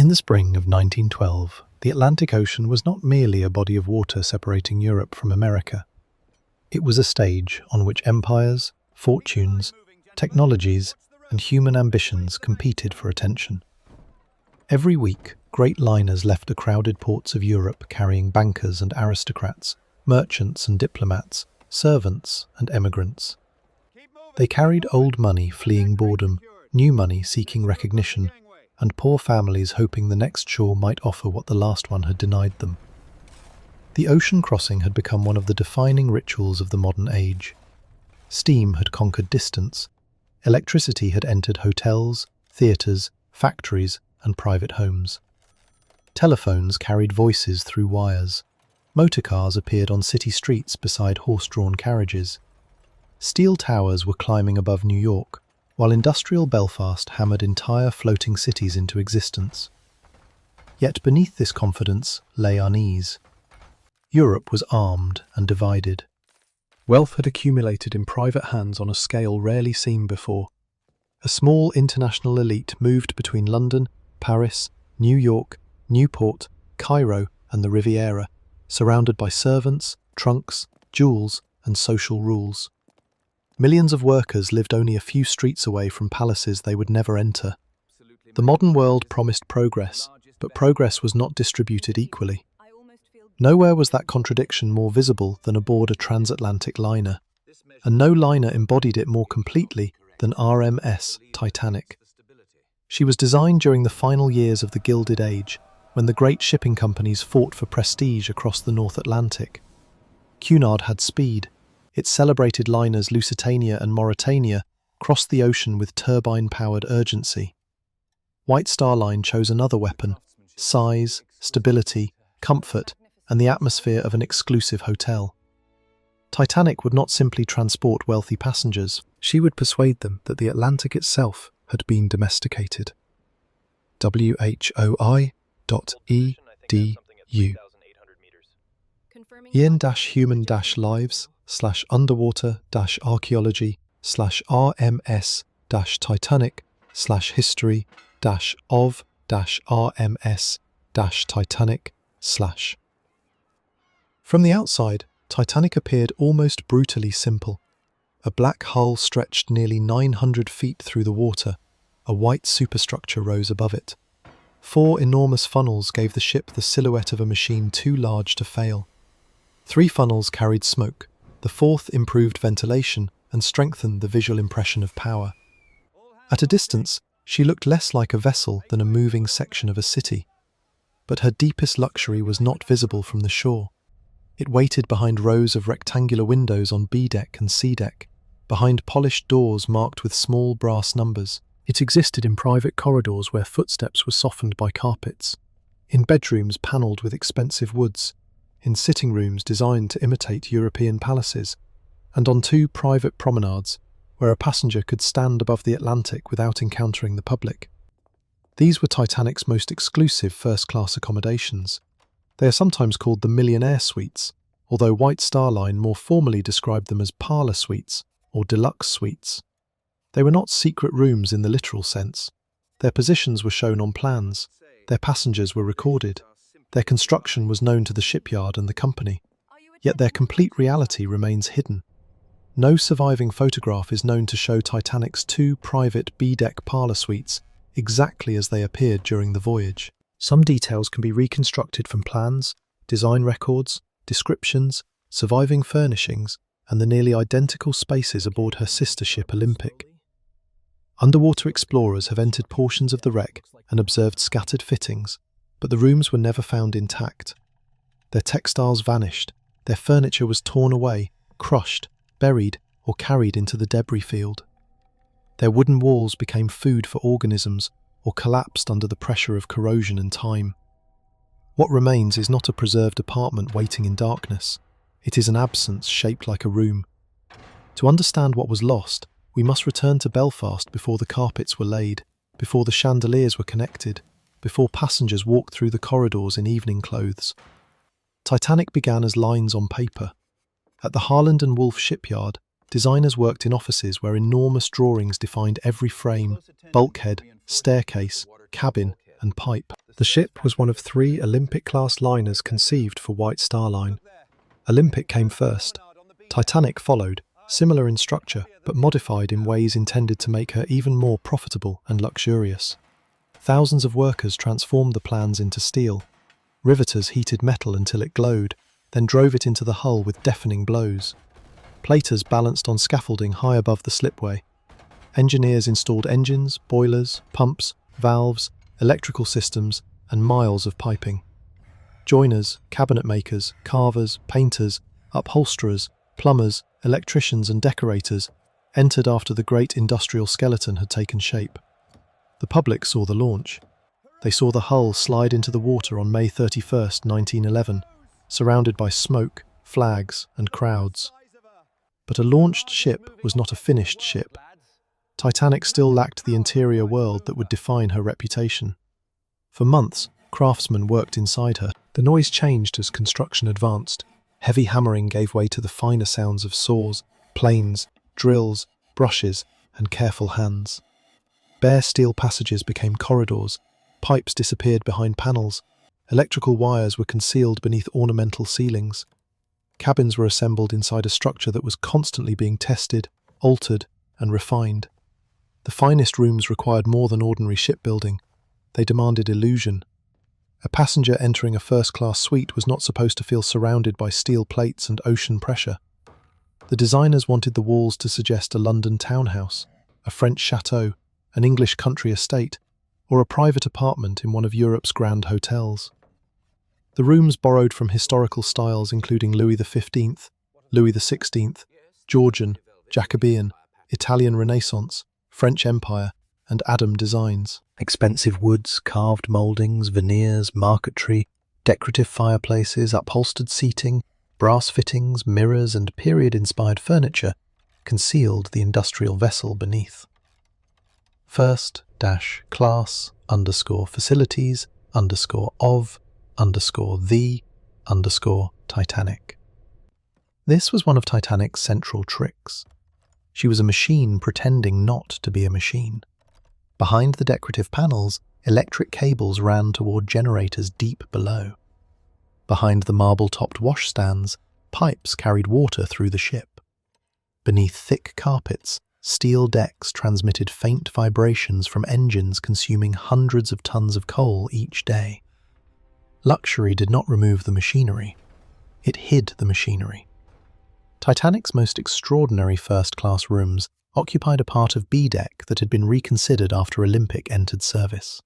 In the spring of 1912, the Atlantic Ocean was not merely a body of water separating Europe from America. It was a stage on which empires, fortunes, technologies, and human ambitions competed for attention. Every week, great liners left the crowded ports of Europe carrying bankers and aristocrats, merchants and diplomats, servants and emigrants. They carried old money fleeing boredom, new money seeking recognition, and poor families hoping the next shore might offer what the last one had denied them. The ocean crossing had become one of the defining rituals of the modern age. Steam had conquered distance. Electricity had entered hotels, theatres, factories, and private homes. Telephones carried voices through wires. Motorcars appeared on city streets beside horse-drawn carriages. Steel towers were climbing above New York, while industrial Belfast hammered entire floating cities into existence. Yet beneath this confidence lay unease. Europe was armed and divided. Wealth had accumulated in private hands on a scale rarely seen before. A small international elite moved between London, Paris, New York, Newport, Cairo, and the Riviera, surrounded by servants, trunks, jewels, and social rules. Millions of workers lived only a few streets away from palaces they would never enter. The modern world promised progress, but progress was not distributed equally. Nowhere was that contradiction more visible than aboard a transatlantic liner, and no liner embodied it more completely than RMS Titanic. She was designed during the final years of the Gilded Age, when the great shipping companies fought for prestige across the North Atlantic. Cunard had speed. Its celebrated liners Lusitania and Mauretania crossed the ocean with turbine-powered urgency. White Star Line chose another weapon: size, stability, comfort, and the atmosphere of an exclusive hotel. Titanic would not simply transport wealthy passengers, she would persuade them that the Atlantic itself had been domesticated. WHOI.edu yin-human-lives/underwater-archaeology/rms-titanic/of-rms-titanic/. From the outside, Titanic appeared almost brutally simple. A black hull stretched nearly 900 feet through the water. A white superstructure rose above it. 4 enormous funnels gave the ship the silhouette of a machine too large to fail. 3 funnels carried smoke. The 4th improved ventilation and strengthened the visual impression of power. At a distance, she looked less like a vessel than a moving section of a city. But her deepest luxury was not visible from the shore. It waited behind rows of rectangular windows on B deck and C deck, behind polished doors marked with small brass numbers. It existed in private corridors where footsteps were softened by carpets, in bedrooms panelled with expensive woods, in sitting rooms designed to imitate European palaces, and on 2 private promenades where a passenger could stand above the Atlantic without encountering the public. These were Titanic's most exclusive first-class accommodations. They are sometimes called the millionaire suites, although White Star Line more formally described them as parlour suites or deluxe suites. They were not secret rooms in the literal sense. Their positions were shown on plans. Their passengers were recorded. Their construction was known to the shipyard and the company. Yet their complete reality remains hidden. No surviving photograph is known to show Titanic's 2 private B-deck parlour suites exactly as they appeared during the voyage. Some details can be reconstructed from plans, design records, descriptions, surviving furnishings, and the nearly identical spaces aboard her sister ship Olympic. Underwater explorers have entered portions of the wreck and observed scattered fittings, but the rooms were never found intact. Their textiles vanished, their furniture was torn away, crushed, buried, or carried into the debris field. Their wooden walls became food for organisms or collapsed under the pressure of corrosion and time. What remains is not a preserved apartment waiting in darkness. It is an absence shaped like a room. To understand what was lost, we must return to Belfast before the carpets were laid, before the chandeliers were connected, before passengers walked through the corridors in evening clothes. Titanic began as lines on paper. At the Harland and Wolff shipyard, designers worked in offices where enormous drawings defined every frame, bulkhead, staircase, cabin, and pipe. The ship was one of 3 Olympic-class liners conceived for White Star Line. Olympic came first. Titanic followed, similar in structure, but modified in ways intended to make her even more profitable and luxurious. Thousands of workers transformed the plans into steel. Riveters heated metal until it glowed, then drove it into the hull with deafening blows. Platers balanced on scaffolding high above the slipway. Engineers installed engines, boilers, pumps, valves, electrical systems, and miles of piping. Joiners, cabinet makers, carvers, painters, upholsterers, plumbers, electricians and decorators entered after the great industrial skeleton had taken shape. The public saw the launch. They saw the hull slide into the water on May 31st, 1911, surrounded by smoke, flags, and crowds. But a launched ship was not a finished ship. Titanic still lacked the interior world that would define her reputation. For months, craftsmen worked inside her. The noise changed as construction advanced. Heavy hammering gave way to the finer sounds of saws, planes, drills, brushes, and careful hands. Bare steel passages became corridors. Pipes disappeared behind panels. Electrical wires were concealed beneath ornamental ceilings. Cabins were assembled inside a structure that was constantly being tested, altered, and refined. The finest rooms required more than ordinary shipbuilding. They demanded illusion. A passenger entering a first-class suite was not supposed to feel surrounded by steel plates and ocean pressure. The designers wanted the walls to suggest a London townhouse, a French chateau, an English country estate, or a private apartment in one of Europe's grand hotels. The rooms borrowed from historical styles including Louis XV, Louis XVI, Georgian, Jacobean, Italian Renaissance, French Empire, and Adam designs. Expensive woods, carved mouldings, veneers, marquetry, decorative fireplaces, upholstered seating, brass fittings, mirrors, and period-inspired furniture concealed the industrial vessel beneath. First-class_facilities_of_the_Titanic. This was one of Titanic's central tricks. She was a machine pretending not to be a machine. Behind the decorative panels, electric cables ran toward generators deep below. Behind the marble-topped washstands, pipes carried water through the ship. Beneath thick carpets, steel decks transmitted faint vibrations from engines consuming hundreds of tons of coal each day. Luxury did not remove the machinery. It hid the machinery. Titanic's most extraordinary first-class rooms occupied a part of B deck that had been reconsidered after Olympic entered service.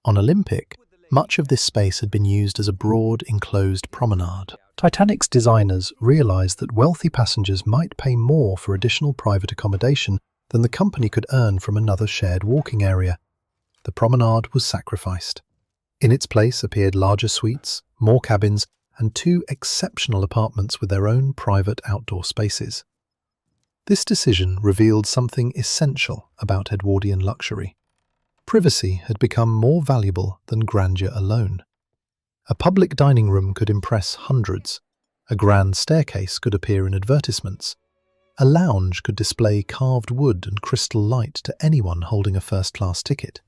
On Olympic, much of this space had been used as a broad, enclosed promenade. Titanic's designers realized that wealthy passengers might pay more for additional private accommodation than the company could earn from another shared walking area. The promenade was sacrificed. In its place appeared larger suites, more cabins, and 2 exceptional apartments with their own private outdoor spaces. This decision revealed something essential about Edwardian luxury. Privacy had become more valuable than grandeur alone. A public dining room could impress hundreds. A grand staircase could appear in advertisements. A lounge could display carved wood and crystal light to anyone holding a first-class ticket.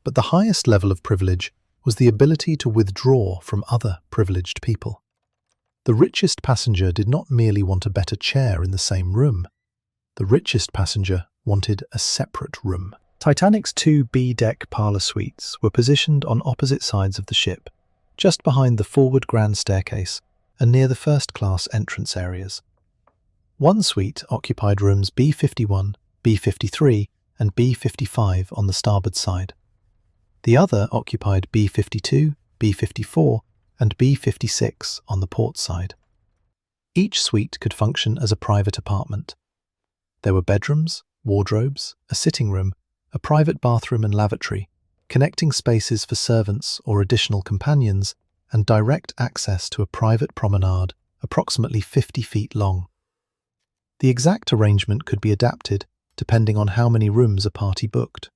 But the highest level of privilege was the ability to withdraw from other privileged people. The richest passenger did not merely want a better chair in the same room. The richest passenger wanted a separate room. Titanic's 2 B-deck parlour suites were positioned on opposite sides of the ship, just behind the forward grand staircase and near the first-class entrance areas. One suite occupied rooms B51, B53, and B55 on the starboard side. The other occupied B52, B54, and B56 on the port side. Each suite could function as a private apartment. There were bedrooms, wardrobes, a sitting room, a private bathroom and lavatory, connecting spaces for servants or additional companions, and direct access to a private promenade approximately 50 feet long. The exact arrangement could be adapted depending on how many rooms a party booked.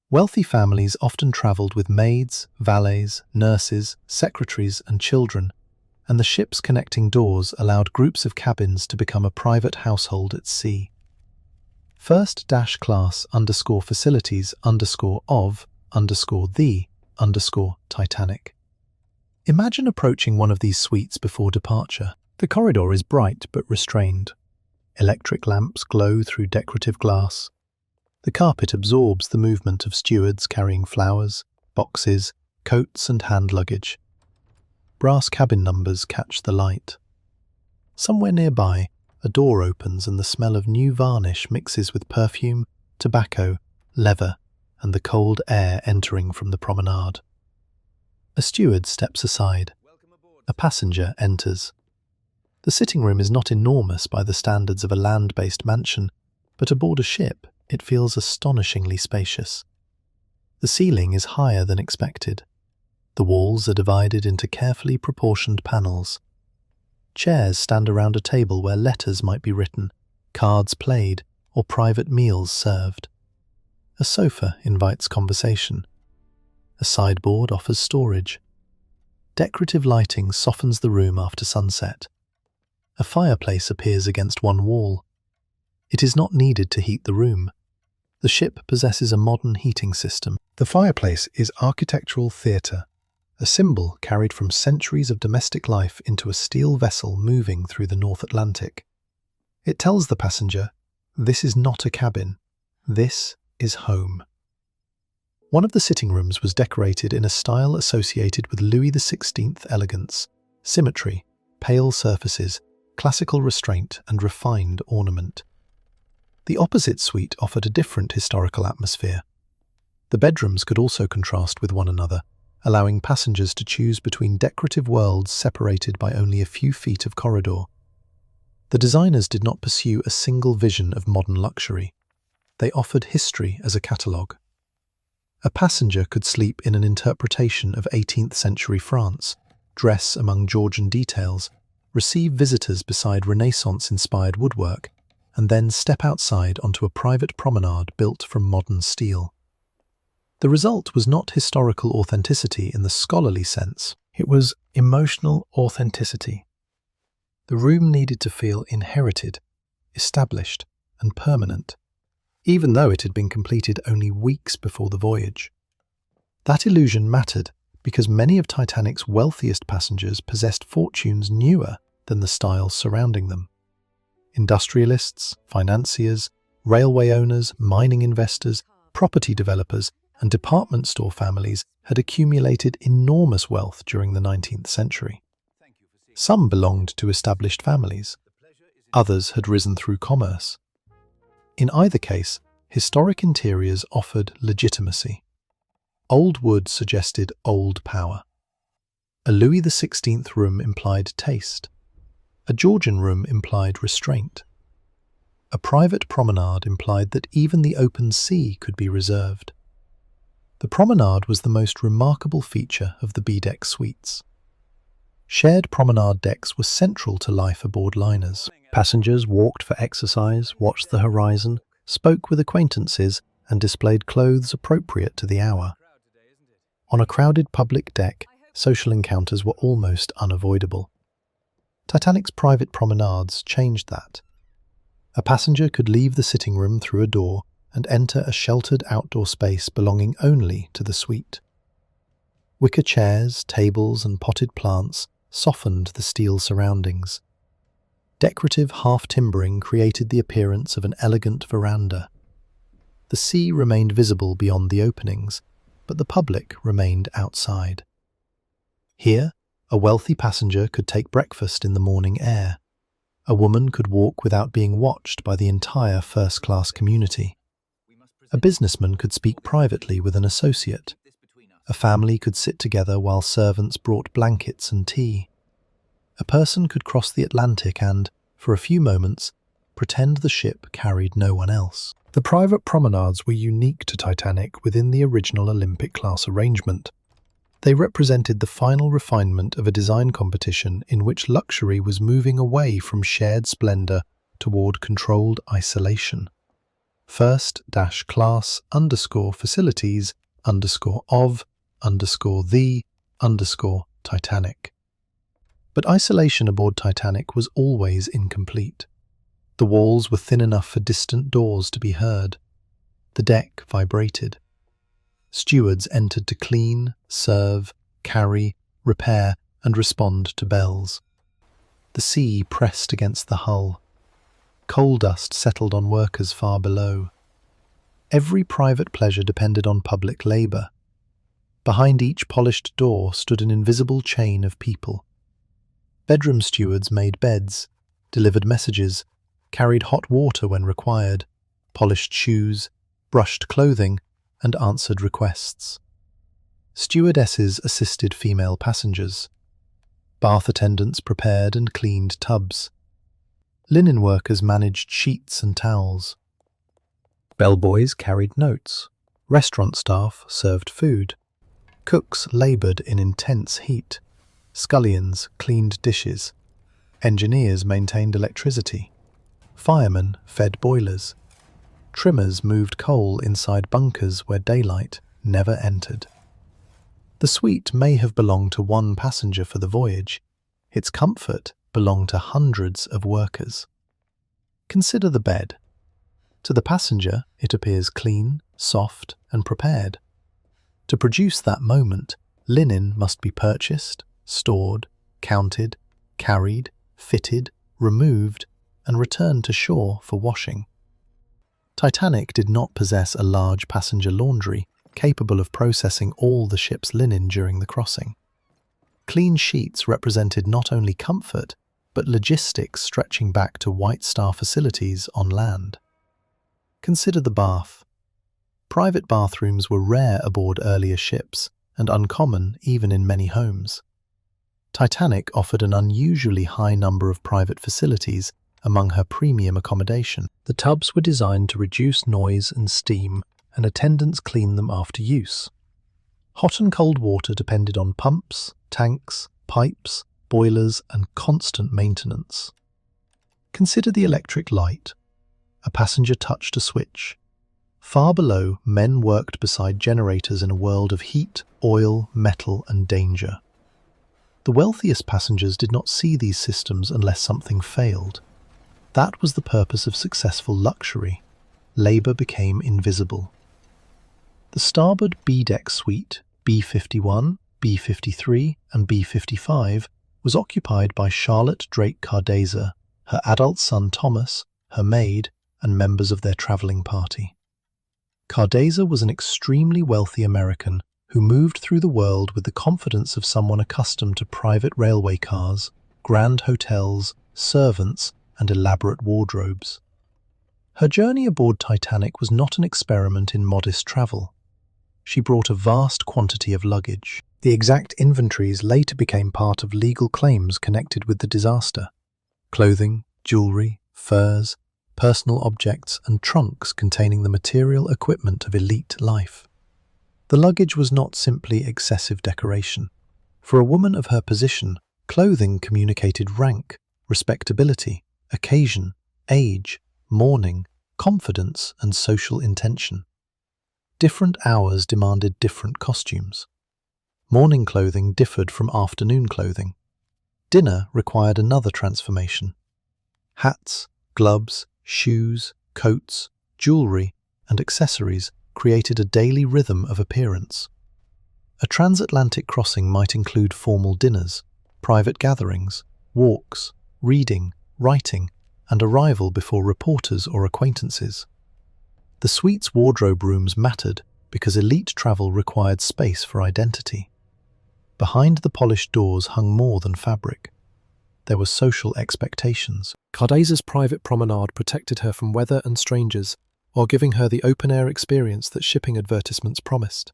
Wealthy families often travelled with maids, valets, nurses, secretaries, and children, and the ship's connecting doors allowed groups of cabins to become a private household at sea. First-class_facilities_of Titanic. Imagine approaching one of these suites before departure. The corridor is bright but restrained. Electric lamps glow through decorative glass. The carpet absorbs the movement of stewards carrying flowers, boxes, coats and hand luggage. Brass cabin numbers catch the light. Somewhere nearby, a door opens and the smell of new varnish mixes with perfume, tobacco, leather, and the cold air entering from the promenade. A steward steps aside. A passenger enters. The sitting room is not enormous by the standards of a land-based mansion, but aboard a ship, it feels astonishingly spacious. The ceiling is higher than expected. The walls are divided into carefully proportioned panels. Chairs stand around a table where letters might be written, cards played, or private meals served. A sofa invites conversation. A sideboard offers storage. Decorative lighting softens the room after sunset. A fireplace appears against one wall. It is not needed to heat the room. The ship possesses a modern heating system. The fireplace is architectural theatre, a symbol carried from centuries of domestic life into a steel vessel moving through the North Atlantic. It tells the passenger, this is not a cabin, this is home. One of the sitting rooms was decorated in a style associated with Louis XVI elegance, symmetry, pale surfaces, classical restraint and refined ornament. The opposite suite offered a different historical atmosphere. The bedrooms could also contrast with one another, allowing passengers to choose between decorative worlds separated by only a few feet of corridor. The designers did not pursue a single vision of modern luxury. They offered history as a catalogue. A passenger could sleep in an interpretation of 18th century France, dress among Georgian details, receive visitors beside Renaissance-inspired woodwork, and then step outside onto a private promenade built from modern steel. The result was not historical authenticity in the scholarly sense, it was emotional authenticity. The room needed to feel inherited, established, and permanent, even though it had been completed only weeks before the voyage. That illusion mattered because many of Titanic's wealthiest passengers possessed fortunes newer than the style surrounding them. Industrialists, financiers, railway owners, mining investors, property developers, and department store families had accumulated enormous wealth during the 19th century. Some belonged to established families. Others had risen through commerce. In either case, historic interiors offered legitimacy. Old wood suggested old power. A Louis XVI room implied taste. A Georgian room implied restraint. A private promenade implied that even the open sea could be reserved. The promenade was the most remarkable feature of the B-deck suites. Shared promenade decks were central to life aboard liners. Passengers walked for exercise, watched the horizon, spoke with acquaintances, and displayed clothes appropriate to the hour. On a crowded public deck, social encounters were almost unavoidable. Titanic's private promenades changed that. A passenger could leave the sitting room through a door and enter a sheltered outdoor space belonging only to the suite. Wicker chairs, tables, and potted plants softened the steel surroundings. Decorative half-timbering created the appearance of an elegant veranda. The sea remained visible beyond the openings, but the public remained outside. Here, a wealthy passenger could take breakfast in the morning air. A woman could walk without being watched by the entire first-class community. A businessman could speak privately with an associate. A family could sit together while servants brought blankets and tea. A person could cross the Atlantic and, for a few moments, pretend the ship carried no one else. The private promenades were unique to Titanic within the original Olympic-class arrangement. They represented the final refinement of a design competition in which luxury was moving away from shared splendor toward controlled isolation. First-class_facilities_of_the_Titanic. But isolation aboard Titanic was always incomplete. The walls were thin enough for distant doors to be heard. The deck vibrated. Stewards entered to clean, serve, carry, repair, and respond to bells. The sea pressed against the hull. Coal dust settled on workers far below. Every private pleasure depended on public labour. Behind each polished door stood an invisible chain of people. Bedroom stewards made beds, delivered messages, carried hot water when required, polished shoes, brushed clothing, and answered requests. Stewardesses assisted female passengers. Bath attendants prepared and cleaned tubs. Linen workers managed sheets and towels. Bellboys carried notes. Restaurant staff served food. Cooks laboured in intense heat. Scullions cleaned dishes. Engineers maintained electricity. Firemen fed boilers. Trimmers moved coal inside bunkers where daylight never entered. The suite may have belonged to one passenger for the voyage. Its comfort belonged to hundreds of workers. Consider the bed. To the passenger, it appears clean, soft, and prepared. To produce that moment, linen must be purchased, stored, counted, carried, fitted, removed, and returned to shore for washing. Titanic did not possess a large passenger laundry capable of processing all the ship's linen during the crossing. Clean sheets represented not only comfort, but logistics stretching back to White Star facilities on land. Consider the bath. Private bathrooms were rare aboard earlier ships and uncommon even in many homes. Titanic offered an unusually high number of private facilities among her premium accommodation. The tubs were designed to reduce noise and steam, and attendants cleaned them after use. Hot and cold water depended on pumps, tanks, pipes, boilers, and constant maintenance. Consider the electric light. A passenger touched a switch. Far below, men worked beside generators in a world of heat, oil, metal, and danger. The wealthiest passengers did not see these systems unless something failed. That was the purpose of successful luxury. Labour became invisible. The starboard B-deck suite, B-51, B-53, and B-55, was occupied by Charlotte Drake Cardeza, her adult son Thomas, her maid, and members of their travelling party. Cardeza was an extremely wealthy American who moved through the world with the confidence of someone accustomed to private railway cars, grand hotels, servants, and elaborate wardrobes. Her journey aboard Titanic was not an experiment in modest travel. She brought a vast quantity of luggage. The exact inventories later became part of legal claims connected with the disaster. Clothing, jewellery, furs, personal objects, and trunks containing the material equipment of elite life. The luggage was not simply excessive decoration. For a woman of her position, clothing communicated rank, respectability, occasion, age, mourning, confidence, and social intention. Different hours demanded different costumes. Morning clothing differed from afternoon clothing. Dinner required another transformation. Hats, gloves, shoes, coats, jewellery, and accessories created a daily rhythm of appearance. A transatlantic crossing might include formal dinners, private gatherings, walks, reading, writing, and arrival before reporters or acquaintances. The suite's wardrobe rooms mattered because elite travel required space for identity. Behind the polished doors hung more than fabric. There were social expectations. Cardeza's private promenade protected her from weather and strangers, while giving her the open-air experience that shipping advertisements promised.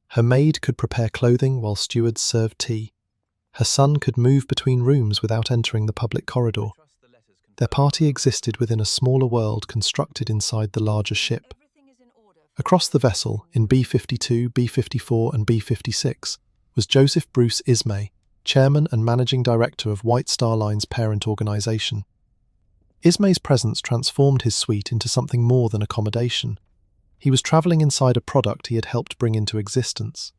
Her maid could prepare clothing while stewards served tea. Her son could move between rooms without entering the public corridor. Their party existed within a smaller world constructed inside the larger ship. Across the vessel, in B-52, B-54 and B-56, was Joseph Bruce Ismay, chairman and managing director of White Star Line's parent organisation. Ismay's presence transformed his suite into something more than accommodation. He was travelling inside a product he had helped bring into existence.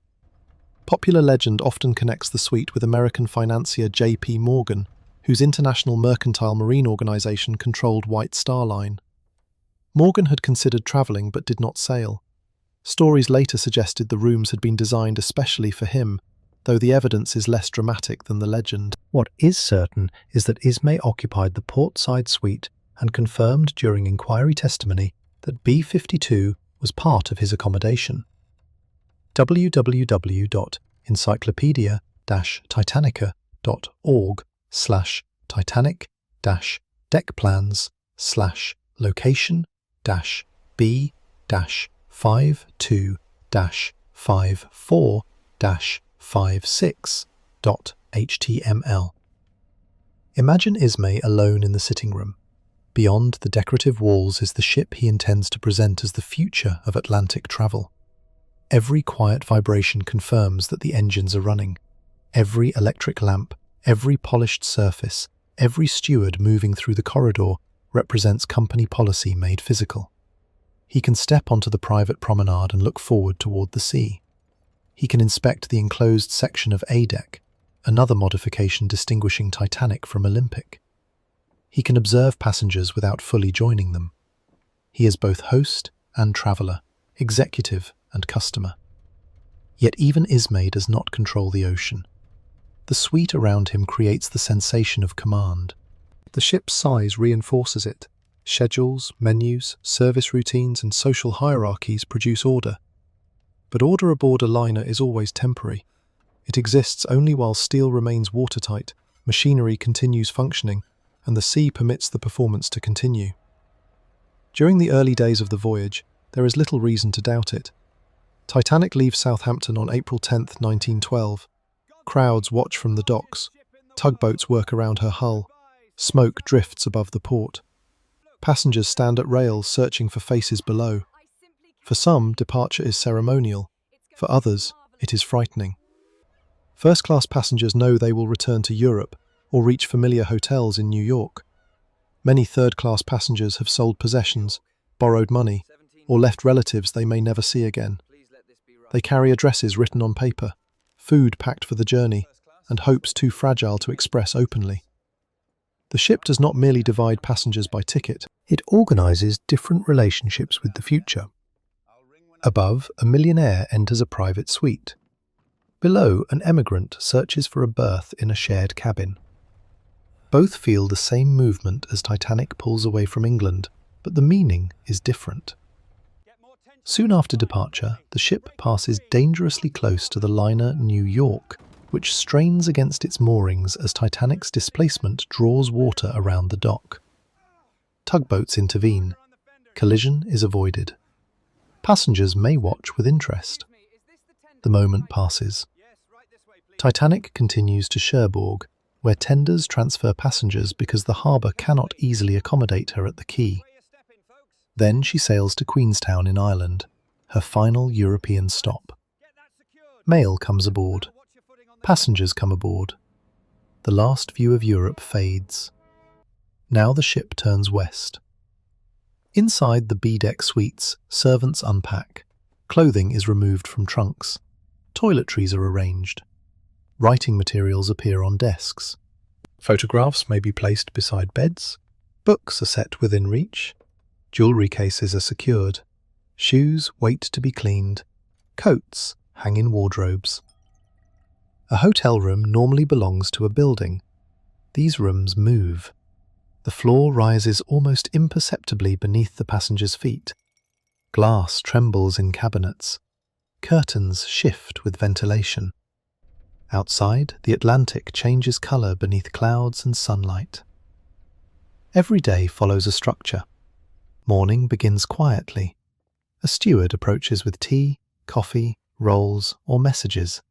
Popular legend often connects the suite with American financier J.P. Morgan, whose International Mercantile Marine Organization controlled White Star Line. Morgan had considered travelling but did not sail. Stories later suggested the rooms had been designed especially for him, though the evidence is less dramatic than the legend. What is certain is that Ismay occupied the portside suite and confirmed during inquiry testimony that B-52 was part of his accommodation. www.encyclopedia-titanic.org/titanic-b-5-2-56.html. Imagine Ismay alone in the sitting room. Beyond the decorative walls is the ship he intends to present as the future of Atlantic travel. Every quiet vibration confirms that the engines are running. Every electric lamp, every polished surface, every steward moving through the corridor represents company policy made physical. He can step onto the private promenade and look forward toward the sea. He can inspect the enclosed section of A-deck, another modification distinguishing Titanic from Olympic. He can observe passengers without fully joining them. He is both host and traveller, executive and customer. Yet even Ismay does not control the ocean. The suite around him creates the sensation of command. The ship's size reinforces it. Schedules, menus, service routines, and social hierarchies produce order. But order aboard a liner is always temporary. It exists only while steel remains watertight, machinery continues functioning, and the sea permits the performance to continue. During the early days of the voyage, there is little reason to doubt it. Titanic leaves Southampton on April 10, 1912. Crowds watch from the docks. Tugboats work around her hull. Smoke drifts above the port. Passengers stand at rails searching for faces below. For some, departure is ceremonial. For others, it is frightening. First-class passengers know they will return to Europe or reach familiar hotels in New York. Many third-class passengers have sold possessions, borrowed money, or left relatives they may never see again. They carry addresses written on paper, food packed for the journey, and hopes too fragile to express openly. The ship does not merely divide passengers by ticket, it organises different relationships with the future. Above, a millionaire enters a private suite. Below, an emigrant searches for a berth in a shared cabin. Both feel the same movement as Titanic pulls away from England, but the meaning is different. Soon after departure, the ship passes dangerously close to the liner New York, which strains against its moorings as Titanic's displacement draws water around the dock. Tugboats intervene. Collision is avoided. Passengers may watch with interest. The moment passes. Titanic continues to Cherbourg, where tenders transfer passengers because the harbour cannot easily accommodate her at the quay. Then she sails to Queenstown in Ireland, her final European stop. Mail comes aboard. Passengers come aboard. The last view of Europe fades. Now the ship turns west. Inside the B-deck suites, servants unpack. Clothing is removed from trunks. Toiletries are arranged. Writing materials appear on desks. Photographs may be placed beside beds. Books are set within reach. Jewellery cases are secured. Shoes wait to be cleaned. Coats hang in wardrobes. A hotel room normally belongs to a building. These rooms move. The floor rises almost imperceptibly beneath the passengers' feet. Glass trembles in cabinets. Curtains shift with ventilation. Outside, the Atlantic changes colour beneath clouds and sunlight. Every day follows a structure. Morning begins quietly. A steward approaches with tea, coffee, rolls, or messages.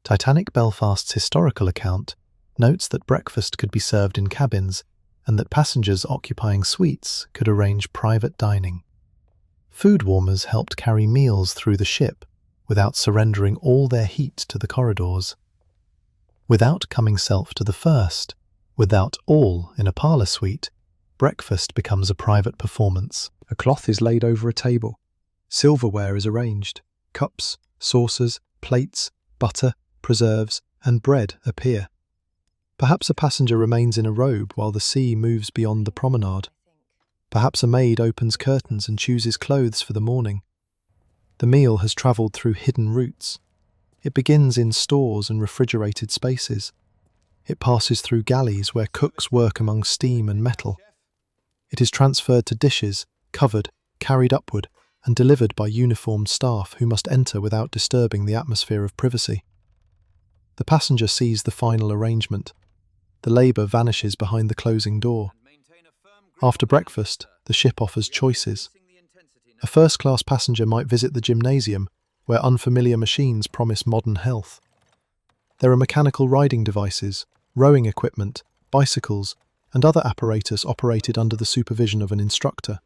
Titanic Belfast's historical account notes that breakfast could be served in cabins and that passengers occupying suites could arrange private dining. Food warmers helped carry meals through the ship without surrendering all their heat to the corridors. Without coming self to the first, without all in a parlour suite, breakfast becomes a private performance. A cloth is laid over a table. Silverware is arranged. Cups, saucers, plates, butter, preserves, and bread appear. Perhaps a passenger remains in a robe while the sea moves beyond the promenade. Perhaps a maid opens curtains and chooses clothes for the morning. The meal has travelled through hidden routes. It begins in stores and refrigerated spaces. It passes through galleys where cooks work among steam and metal. It is transferred to dishes, covered, carried upward, and delivered by uniformed staff who must enter without disturbing the atmosphere of privacy. The passenger sees the final arrangement. The labour vanishes behind the closing door. After breakfast, the ship offers choices. A first-class passenger might visit the gymnasium, where unfamiliar machines promise modern health. There are mechanical riding devices, rowing equipment, bicycles, and other apparatus operated under the supervision of an instructor.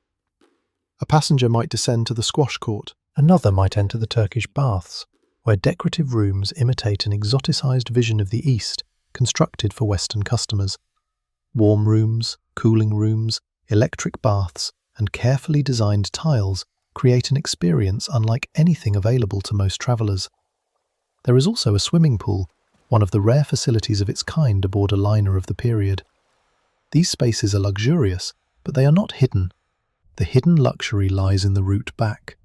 A passenger might descend to the squash court. Another might enter the Turkish baths, where decorative rooms imitate an exoticized vision of the East, constructed for Western customers. Warm rooms, cooling rooms, electric baths, and carefully designed tiles create an experience unlike anything available to most travellers. There is also a swimming pool, one of the rare facilities of its kind aboard a liner of the period. These spaces are luxurious, but they are not hidden. The hidden luxury lies in the route back.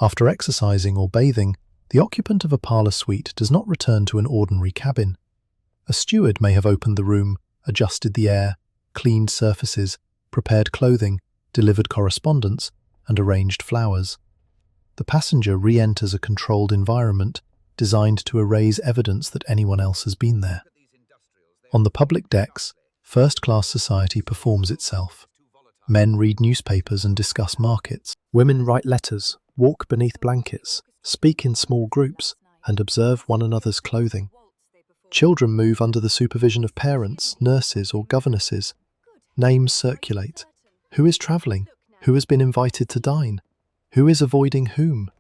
After exercising or bathing, the occupant of a parlour suite does not return to an ordinary cabin. A steward may have opened the room, adjusted the air, cleaned surfaces, prepared clothing, delivered correspondence, and arranged flowers. The passenger re-enters a controlled environment designed to erase evidence that anyone else has been there. On the public decks, first-class society performs itself. Men read newspapers and discuss markets. Women write letters, walk beneath blankets, speak in small groups, and observe one another's clothing. Children move under the supervision of parents, nurses, or governesses. Names circulate. Who is travelling? Who has been invited to dine? Who is avoiding whom?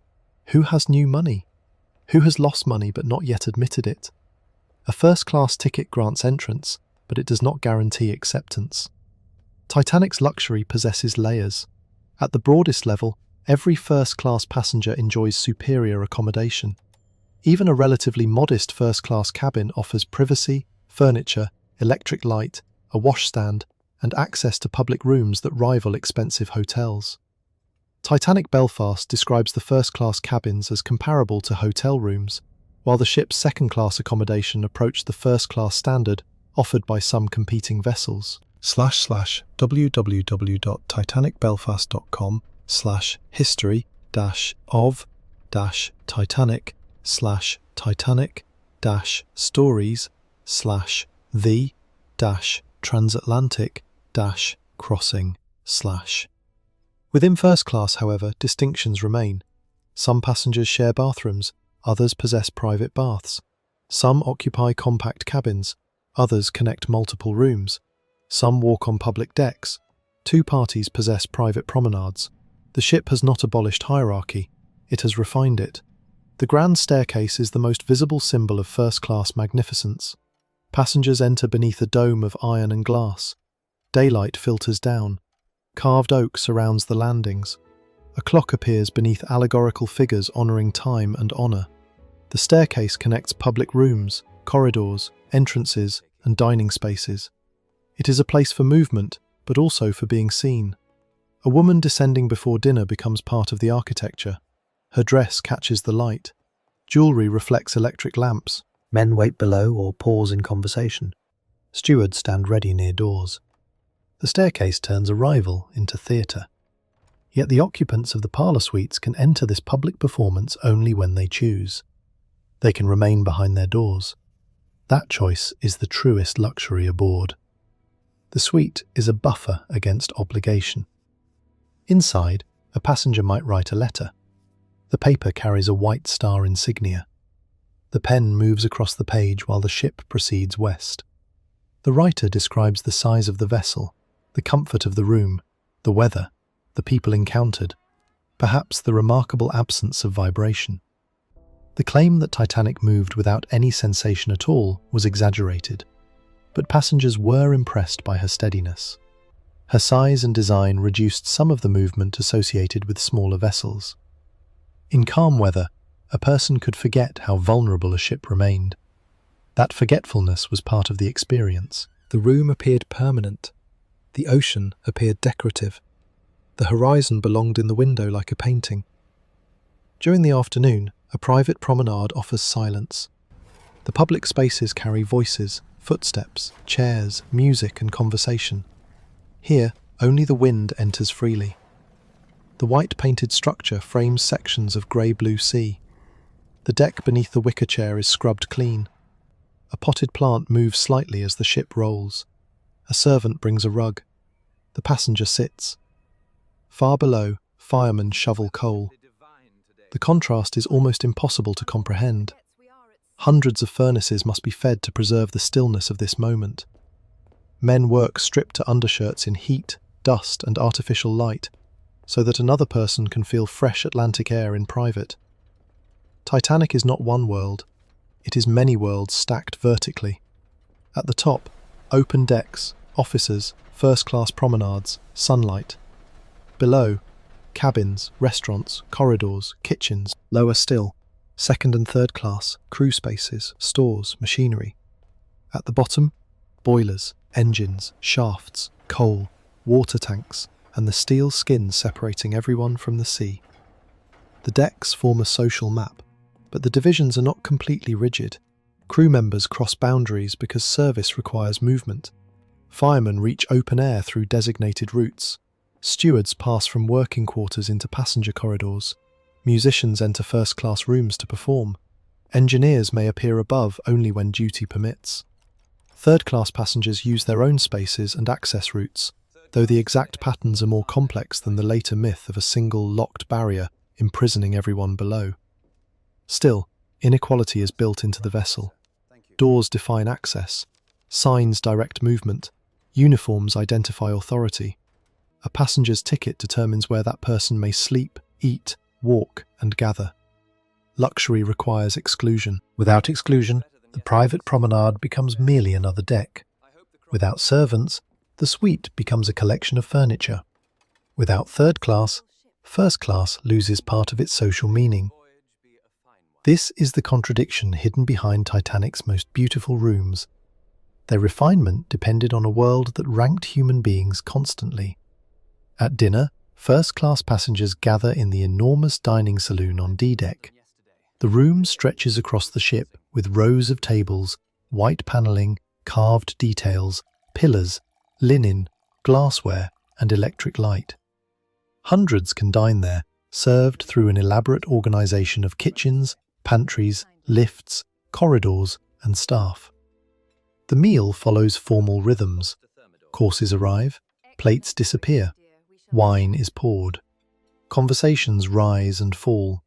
Who has new money? Who has lost money but not yet admitted it? A first-class ticket grants entrance, but it does not guarantee acceptance. Titanic's luxury possesses layers. At the broadest level, every first-class passenger enjoys superior accommodation. Even a relatively modest first-class cabin offers privacy, furniture, electric light, a washstand, and access to public rooms that rival expensive hotels. Titanic Belfast describes the first-class cabins as comparable to hotel rooms, while the ship's second-class accommodation approached the first-class standard offered by some competing vessels. /www.titanicbelfast.com/history-of-titanic-stories/the-transatlantic-crossing/. Within first class, however, distinctions remain. Some passengers share bathrooms, others possess private baths. Some occupy compact cabins, others connect multiple rooms. Some walk on public decks. Two parties possess private promenades. The ship has not abolished hierarchy, it has refined it. The grand staircase is the most visible symbol of first-class magnificence. Passengers enter beneath a dome of iron and glass. Daylight filters down. Carved oak surrounds the landings. A clock appears beneath allegorical figures honouring time and honour. The staircase connects public rooms, corridors, entrances, and dining spaces. It is a place for movement, but also for being seen. A woman descending before dinner becomes part of the architecture. Her dress catches the light. Jewellery reflects electric lamps. Men wait below or pause in conversation. Stewards stand ready near doors. The staircase turns arrival into theatre. Yet the occupants of the parlour suites can enter this public performance only when they choose. They can remain behind their doors. That choice is the truest luxury aboard. The suite is a buffer against obligation. Inside, a passenger might write a letter. The paper carries a white star insignia. The pen moves across the page while the ship proceeds west. The writer describes the size of the vessel, the comfort of the room, the weather, the people encountered, perhaps the remarkable absence of vibration. The claim that Titanic moved without any sensation at all was exaggerated, but passengers were impressed by her steadiness. Her size and design reduced some of the movement associated with smaller vessels. In calm weather, a person could forget how vulnerable a ship remained. That forgetfulness was part of the experience. The room appeared permanent. The ocean appeared decorative. The horizon belonged in the window like a painting. During the afternoon, a private promenade offers silence. The public spaces carry voices, footsteps, chairs, music and conversation. Here, only the wind enters freely. The white painted structure frames sections of grey-blue sea. The deck beneath the wicker chair is scrubbed clean. A potted plant moves slightly as the ship rolls. A servant brings a rug. The passenger sits. Far below, firemen shovel coal. The contrast is almost impossible to comprehend. Hundreds of furnaces must be fed to preserve the stillness of this moment. Men work stripped to undershirts in heat, dust and artificial light, so that another person can feel fresh Atlantic air in private. Titanic is not one world, it is many worlds stacked vertically. At the top, open decks, offices, first-class promenades, sunlight. Below, cabins, restaurants, corridors, kitchens. Lower still, second and third class, crew spaces, stores, machinery. At the bottom, boilers, engines, shafts, coal, water tanks, and the steel skins separating everyone from the sea. The decks form a social map, but the divisions are not completely rigid. Crew members cross boundaries because service requires movement. Firemen reach open air through designated routes. Stewards pass from working quarters into passenger corridors. Musicians enter first-class rooms to perform. Engineers may appear above only when duty permits. Third-class passengers use their own spaces and access routes, though the exact patterns are more complex than the later myth of a single locked barrier imprisoning everyone below. Still, inequality is built into the vessel. Doors define access. Signs direct movement. Uniforms identify authority. A passenger's ticket determines where that person may sleep, eat, walk, and gather. Luxury requires exclusion. Without exclusion, the private promenade becomes merely another deck. Without servants, the suite becomes a collection of furniture. Without third class, first class loses part of its social meaning. This is the contradiction hidden behind Titanic's most beautiful rooms. Their refinement depended on a world that ranked human beings constantly. At dinner, first-class passengers gather in the enormous dining saloon on D-deck. The room stretches across the ship with rows of tables, white panelling, carved details, pillars, linen, glassware, and electric light. Hundreds can dine there, served through an elaborate organization of kitchens, pantries, lifts, corridors, and staff. The meal follows formal rhythms. Courses arrive, plates disappear, wine is poured. Conversations rise and fall.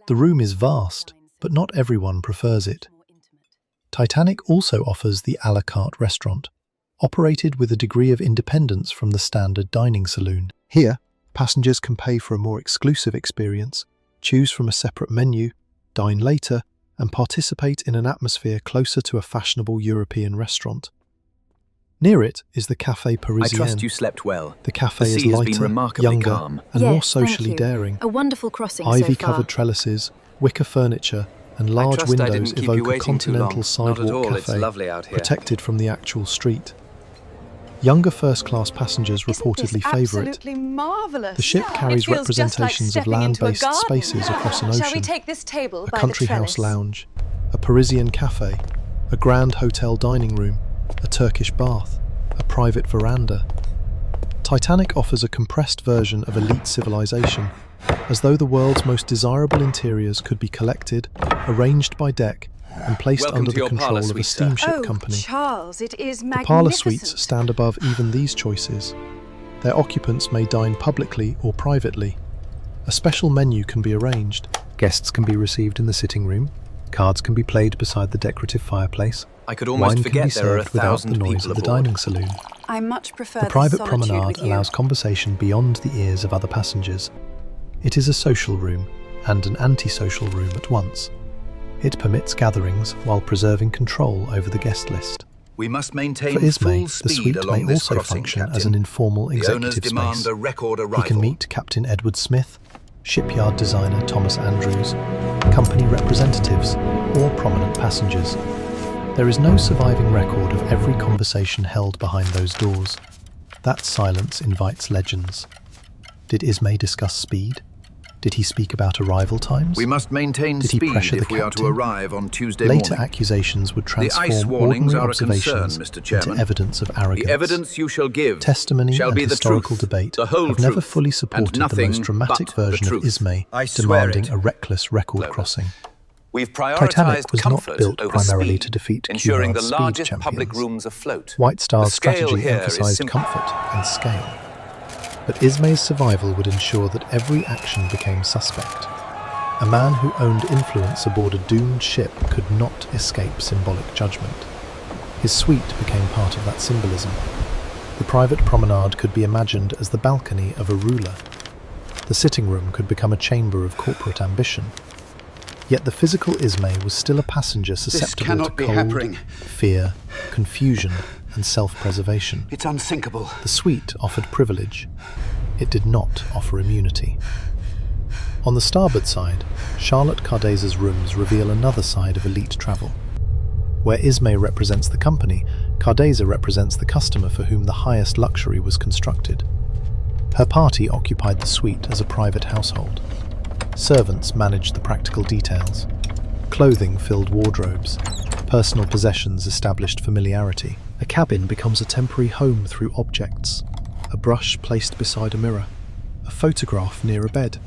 The room is vast, but not everyone prefers it. Titanic also offers the à la carte restaurant, operated with a degree of independence from the standard dining saloon. Here, passengers can pay for a more exclusive experience, choose from a separate menu, dine later, and participate in an atmosphere closer to a fashionable European restaurant. Near it is the Café Parisien. I trust you slept well. The cafe is lighter, younger, calm. and more socially daring. A wonderful crossing Ivy-covered trellises, wicker furniture, and large windows evoke a continental sidewalk cafe, protected from the actual street. Younger first-class passengers reportedly favour it. The ship carries representations of land-based spaces across an ocean, a country house lounge, a Parisian cafe, a grand hotel dining room, a Turkish bath, a private veranda. Titanic offers a compressed version of elite civilization, as though the world's most desirable interiors could be collected, arranged by deck, and placed under the control of a steamship company. Charles, it is magnificent. The parlour suites stand above even these choices. Their occupants may dine publicly or privately. A special menu can be arranged. Guests can be received in the sitting room. Cards can be played beside the decorative fireplace. I could almost forget there are 1,000 without the noise people of the aboard. dining saloon. I much prefer The private solitude promenade with you. allows conversation beyond the ears of other passengers. It is a social room and an antisocial room at once. It permits gatherings while preserving control over the guest list. We must maintain For Ismay, full the speed suite along may this also crossing, function Captain. as an informal The owners executive demand space. a record He arrival. can meet Captain Edward Smith, shipyard designer Thomas Andrews, company representatives, or prominent passengers. There is no surviving record of every conversation held behind those doors. That silence invites legends. Did Ismay discuss speed? Did he speak about arrival times? We must maintain Did he speed pressure the if we are to captain? arrive on Tuesday Later morning. accusations would The ice transform warnings ordinary are a concern, observations Mr. into Chairman. evidence of arrogance. The evidence you shall give Testimony shall and be the historical truth, debate the whole have never truth, fully and supported the nothing most dramatic but the version of truth. Ismay I swear demanding it. a reckless record Clovis. crossing. We've prioritized Titanic was not comfort built over primarily speed, to defeat ensuring Cunard's the speed largest champions. public rooms afloat. White Star's The scale strategy here is emphasized simple. comfort and scale. But Ismay's survival would ensure that every action became suspect. A man who owned influence aboard a doomed ship could not escape symbolic judgment. His suite became part of that symbolism. The private promenade could be imagined as the balcony of a ruler. The sitting room could become a chamber of corporate ambition. Yet the physical Ismay was still a passenger susceptible to cannot be cold, happening. fear, confusion, and self-preservation. It's unsinkable. The suite offered privilege. It did not offer immunity. On the starboard side, Charlotte Cardaise's rooms reveal another side of elite travel. Where Ismay represents the company, Cardaise represents the customer for whom the highest luxury was constructed. Her party occupied the suite as a private household. Servants managed the practical details. Clothing filled wardrobes. Personal possessions established familiarity. A cabin becomes a temporary home through objects. A brush placed beside a mirror. A photograph near a bed.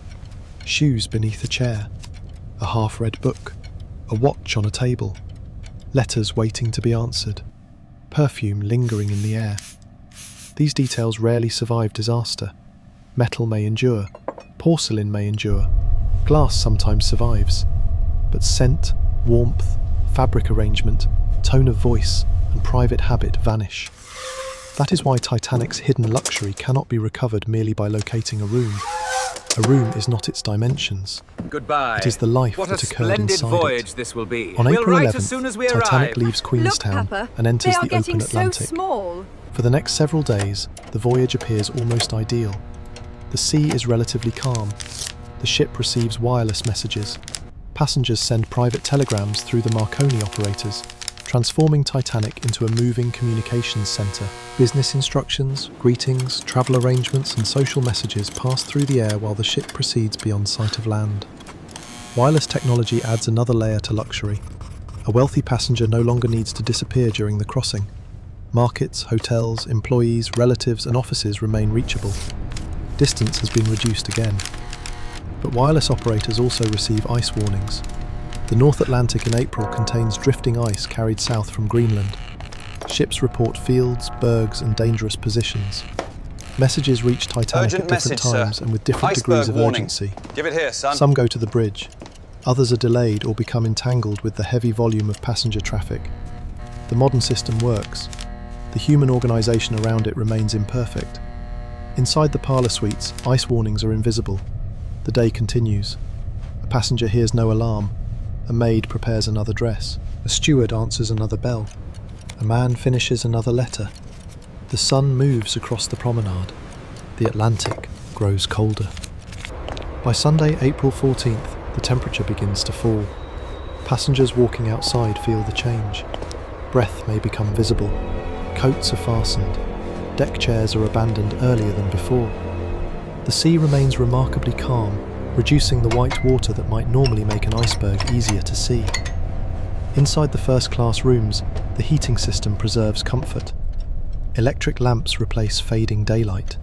Shoes beneath a chair. A half-read book. A watch on a table. Letters waiting to be answered. Perfume lingering in the air. These details rarely survive disaster. Metal may endure. Porcelain may endure. Glass sometimes survives. But scent, warmth, fabric arrangement, tone of voice, and private habit vanish. That is why Titanic's hidden luxury cannot be recovered merely by locating a room. A room is not its dimensions. Goodbye. It is the life what that a occurred splendid inside voyage it. this will be. On We'll April write 11th, as soon as we Titanic arrive. leaves Queenstown and enters the open Atlantic. Small. For the next several days, the voyage appears almost ideal. The sea is relatively calm. The ship receives wireless messages. Passengers send private telegrams through the Marconi operators, transforming Titanic into a moving communications centre. Business instructions, greetings, travel arrangements and social messages pass through the air while the ship proceeds beyond sight of land. Wireless technology adds another layer to luxury. A wealthy passenger no longer needs to disappear during the crossing. Markets, hotels, employees, relatives and offices remain reachable. Distance has been reduced again. But wireless operators also receive ice warnings. The North Atlantic in April contains drifting ice carried south from Greenland. Ships report fields, bergs and dangerous positions. Messages reach Titanic Urgent at different message, times sir. and with different Iceberg degrees of warning. urgency. Give it here, son. Some go to the bridge. Others are delayed or become entangled with the heavy volume of passenger traffic. The modern system works. The human organisation around it remains imperfect. Inside the parlour suites, ice warnings are invisible. The day continues. A passenger hears no alarm. A maid prepares another dress. A steward answers another bell. A man finishes another letter. The sun moves across the promenade. The Atlantic grows colder. By Sunday, April 14th, the temperature begins to fall. Passengers walking outside feel the change. Breath may become visible. Coats are fastened. Deck chairs are abandoned earlier than before. The sea remains remarkably calm, reducing the white water that might normally make an iceberg easier to see. Inside the first-class rooms, the heating system preserves comfort. Electric lamps replace fading daylight.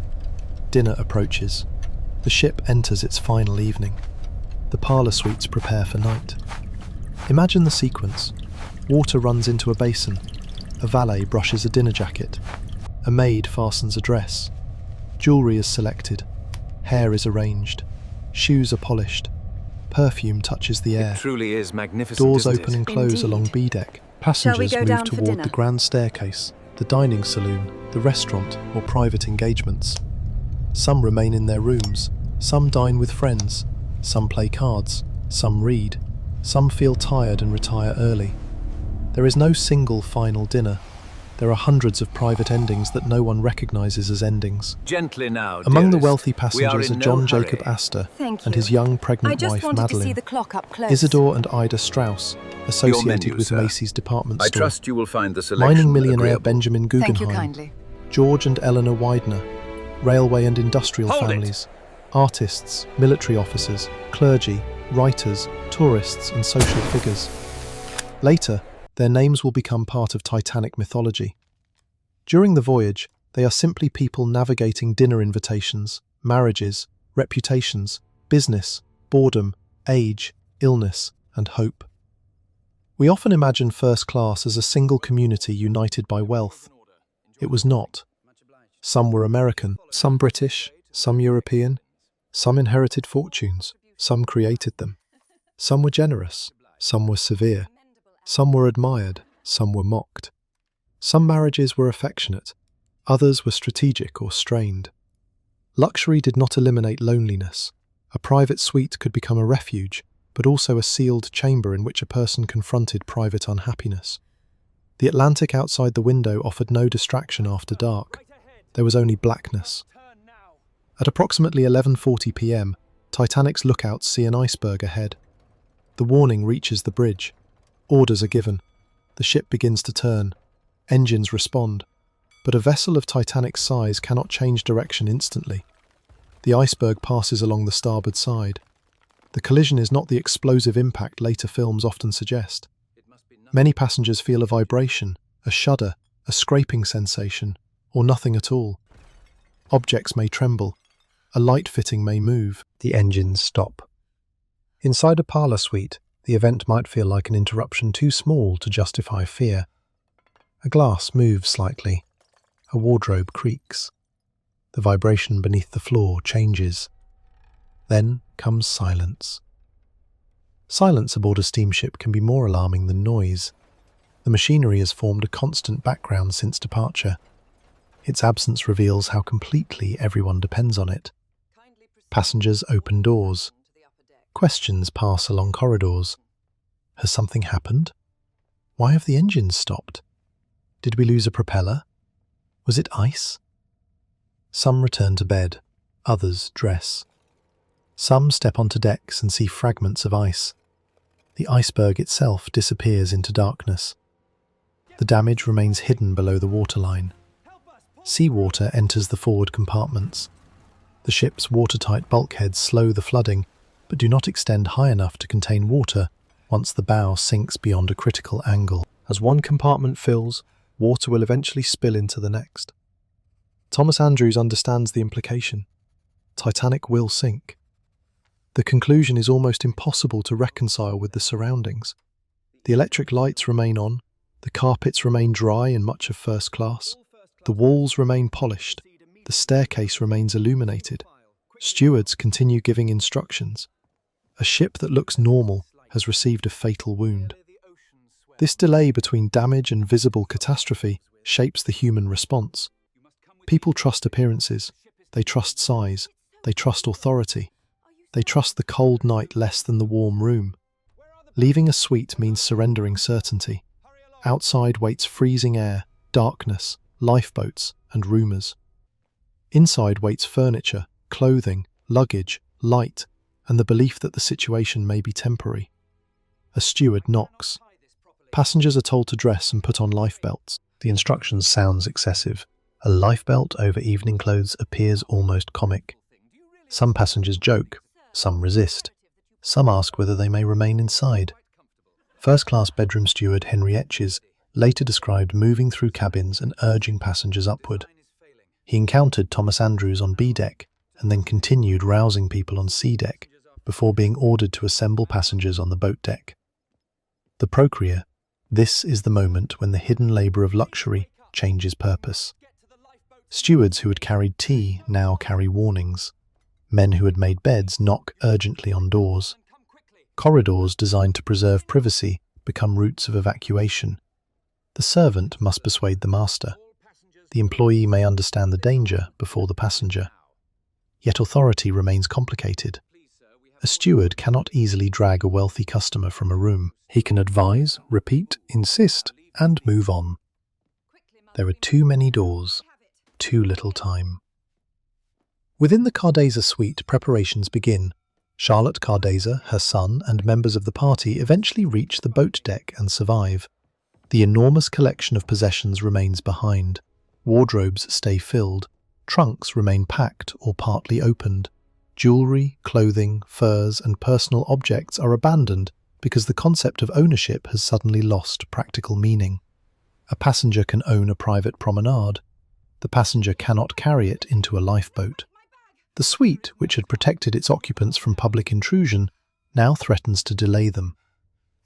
Dinner approaches. The ship enters its final evening. The parlour suites prepare for night. Imagine the sequence. Water runs into a basin. A valet brushes a dinner jacket. A maid fastens a dress. Jewellery is selected. Hair is arranged. Shoes are polished. Perfume touches the air. It truly is magnificent. Doors isn't open it? and close Indeed. along B deck. Shall we Passengers go move down for toward dinner? the grand staircase, the dining saloon, the restaurant, or private engagements. Some remain in their rooms. Some dine with friends. Some play cards. Some read. Some feel tired and retire early. There is no single final dinner. There are hundreds of private endings that no one recognises as endings. Gently now, Among the dearest. wealthy We passengers are in John no hurry. Jacob Astor Thank and you. his young I pregnant just wife wanted to see Madeline. the clock up close. Isidore and Ida Strauss, associated menu, with sir. Macy's department I store. trust you will find the selection Mining millionaire agreeable. Benjamin Guggenheim. Thank you kindly. George and Eleanor Widener, railway and industrial Hold it. families. artists, military officers, clergy, writers, tourists, and social figures. Later, their names will become part of Titanic mythology. During the voyage, they are simply people navigating dinner invitations, marriages, reputations, business, boredom, age, illness, and hope. We often imagine first class as a single community united by wealth. It was not. Some were American, some British, some European, some inherited fortunes, some created them. Some were generous, some were severe, some were admired, some were mocked. Some marriages were affectionate, others were strategic or strained. Luxury did not eliminate loneliness. A private suite could become a refuge, but also a sealed chamber in which a person confronted private unhappiness. The Atlantic outside the window offered no distraction after dark. There was only blackness. At approximately 11:40 p.m., Titanic's lookouts see an iceberg ahead. The warning reaches the bridge. Orders are given. The ship begins to turn. Engines respond. But a vessel of Titanic's size cannot change direction instantly. The iceberg passes along the starboard side. The collision is not the explosive impact later films often suggest. Many passengers feel a vibration, a shudder, a scraping sensation, or nothing at all. Objects may tremble. A light fitting may move. The engines stop. Inside a parlour suite, the event might feel like an interruption too small to justify fear. A glass moves slightly. A wardrobe creaks. The vibration beneath the floor changes. Then comes silence. Silence aboard a steamship can be more alarming than noise. The machinery has formed a constant background since departure. Its absence reveals how completely everyone depends on it. Passengers open doors. Questions pass along corridors. Has something happened? Why have the engines stopped? Did we lose a propeller? Was it ice? Some return to bed, others dress. Some step onto decks and see fragments of ice. The iceberg itself disappears into darkness. The damage remains hidden below the waterline. Seawater enters the forward compartments. The ship's watertight bulkheads slow the flooding, but do not extend high enough to contain water once the bow sinks beyond a critical angle. As one compartment fills, water will eventually spill into the next. Thomas Andrews understands the implication. Titanic will sink. The conclusion is almost impossible to reconcile with the surroundings. The electric lights remain on, the carpets remain dry in much of first class, the walls remain polished, the staircase remains illuminated. Stewards continue giving instructions. A ship that looks normal has received a fatal wound. This delay between damage and visible catastrophe shapes the human response. People trust appearances, they trust size, they trust authority, they trust the cold night less than the warm room. Leaving a suite means surrendering certainty. Outside waits freezing air, darkness, lifeboats, and rumours. Inside waits furniture, clothing, luggage, light, and the belief that the situation may be temporary. A steward knocks. Passengers are told to dress and put on lifebelts. The instruction sounds excessive. A lifebelt over evening clothes appears almost comic. Some passengers joke, some resist. Some ask whether they may remain inside. First-class bedroom steward Henry Etches later described moving through cabins and urging passengers upward. He encountered Thomas Andrews on B deck and then continued rousing people on C deck before being ordered to assemble passengers on the boat deck. The procrea, this is the moment when the hidden labour of luxury changes purpose. Stewards who had carried tea now carry warnings. Men who had made beds knock urgently on doors. Corridors designed to preserve privacy become routes of evacuation. The servant must persuade the master. The employee may understand the danger before the passenger. Yet authority remains complicated. A steward cannot easily drag a wealthy customer from a room. He can advise, repeat, insist, and move on. There are too many doors, too little time. Within the Cardeza suite, preparations begin. Charlotte Cardeza, her son, and members of the party eventually reach the boat deck and survive. The enormous collection of possessions remains behind. Wardrobes stay filled. Trunks remain packed or partly opened. Jewelry, clothing, furs, and personal objects are abandoned because the concept of ownership has suddenly lost practical meaning. A passenger can own a private promenade. The passenger cannot carry it into a lifeboat. The suite, which had protected its occupants from public intrusion, now threatens to delay them.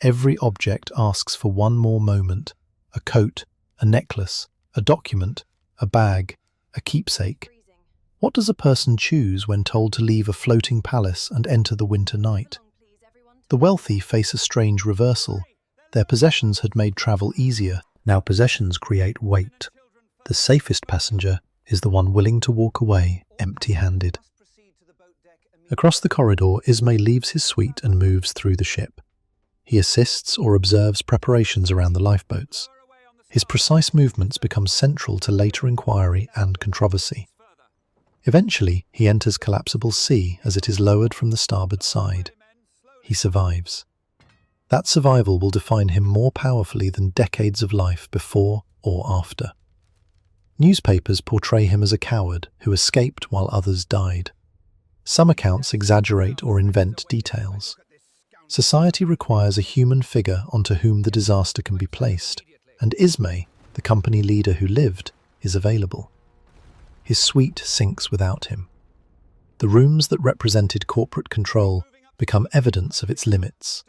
Every object asks for one more moment: a coat, a necklace, a document, a bag, a keepsake. What does a person choose when told to leave a floating palace and enter the winter night? The wealthy face a strange reversal. Their possessions had made travel easier. Now possessions create weight. The safest passenger is the one willing to walk away empty-handed. Across the corridor, Ismay leaves his suite and moves through the ship. He assists or observes preparations around the lifeboats. His precise movements become central to later inquiry and controversy. Eventually, he enters collapsible C as it is lowered from the starboard side. He survives. That survival will define him more powerfully than decades of life before or after. Newspapers portray him as a coward who escaped while others died. Some accounts exaggerate or invent details. Society requires a human figure onto whom the disaster can be placed, and Ismay, the company leader who lived, is available. His suite sinks without him. The rooms that represented corporate control become evidence of its limits.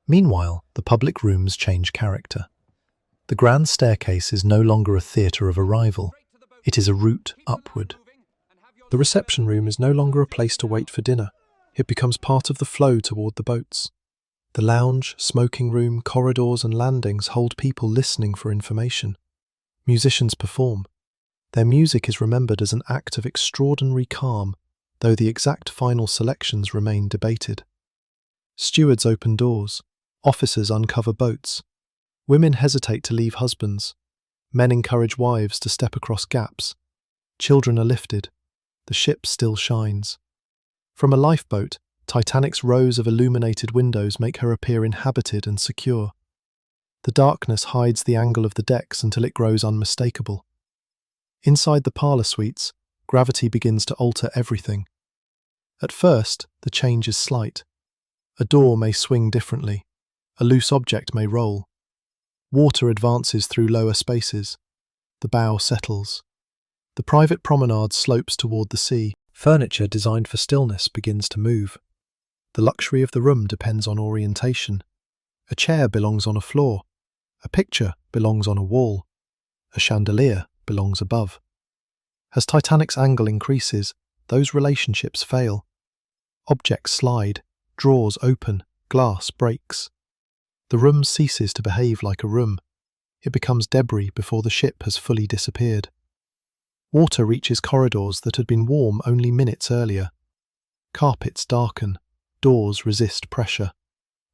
Meanwhile, the public rooms change character. The grand staircase is no longer a theatre of arrival. It is a route upward. The reception room is no longer a place to wait for dinner. It becomes part of the flow toward the boats. The lounge, smoking room, corridors and landings hold people listening for information. Musicians perform. Their music is remembered as an act of extraordinary calm, though the exact final selections remain debated. Stewards open doors. Officers uncover boats. Women hesitate to leave husbands. Men encourage wives to step across gaps. Children are lifted. The ship still shines. From a lifeboat, Titanic's rows of illuminated windows make her appear inhabited and secure. The darkness hides the angle of the decks until it grows unmistakable. Inside the parlour suites, gravity begins to alter everything. At first, the change is slight. A door may swing differently. A loose object may roll. Water advances through lower spaces. The bow settles. The private promenade slopes toward the sea. Furniture designed for stillness begins to move. The luxury of the room depends on orientation. A chair belongs on a floor. A picture belongs on a wall. A chandelier belongs above. As Titanic's angle increases, those relationships fail. Objects slide, drawers open, glass breaks. The room ceases to behave like a room. It becomes debris before the ship has fully disappeared. Water reaches corridors that had been warm only minutes earlier. Carpets darken. Doors resist pressure.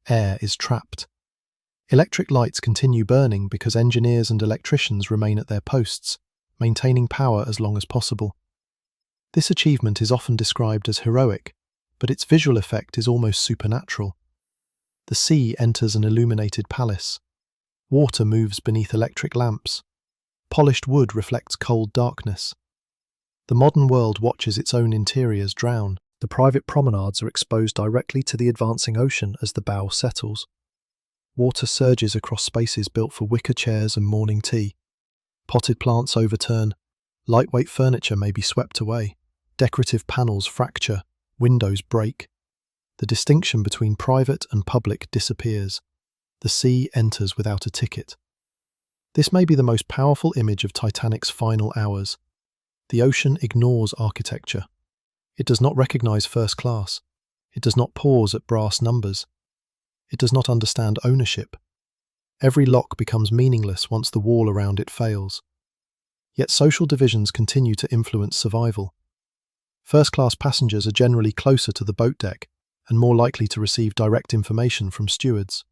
Air is trapped. Electric lights continue burning because engineers and electricians remain at their posts, maintaining power as long as possible. This achievement is often described as heroic, but its visual effect is almost supernatural. The sea enters an illuminated palace. Water moves beneath electric lamps. Polished wood reflects cold darkness. The modern world watches its own interiors drown. The private promenades are exposed directly to the advancing ocean as the bow settles. Water surges across spaces built for wicker chairs and morning tea. Potted plants overturn. Lightweight furniture may be swept away. Decorative panels fracture. Windows break. The distinction between private and public disappears. The sea enters without a ticket. This may be the most powerful image of Titanic's final hours. The ocean ignores architecture. It does not recognize first class. It does not pause at brass numbers. It does not understand ownership. Every lock becomes meaningless once the wall around it fails. Yet social divisions continue to influence survival. First-class passengers are generally closer to the boat deck and more likely to receive direct information from stewards.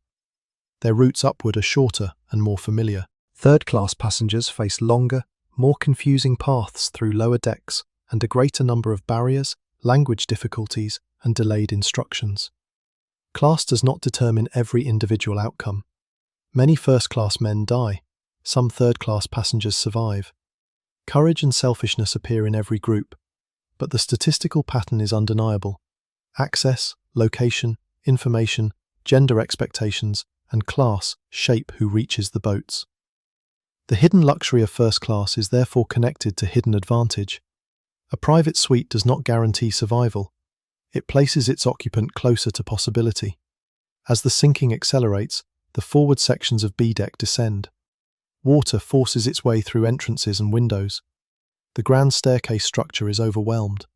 Their routes upward are shorter and more familiar. Third-class passengers face longer, more confusing paths through lower decks and a greater number of barriers, language difficulties, and delayed instructions. Class does not determine every individual outcome. Many first-class men die. Some third-class passengers survive. Courage and selfishness appear in every group. but the statistical pattern is undeniable. Access, location, information, gender expectations, and class shape who reaches the boats. The hidden luxury of first class is therefore connected to hidden advantage. A private suite does not guarantee survival. It places its occupant closer to possibility. As the sinking accelerates, the forward sections of B-deck descend. Water forces its way through entrances and windows. The grand staircase structure is overwhelmed.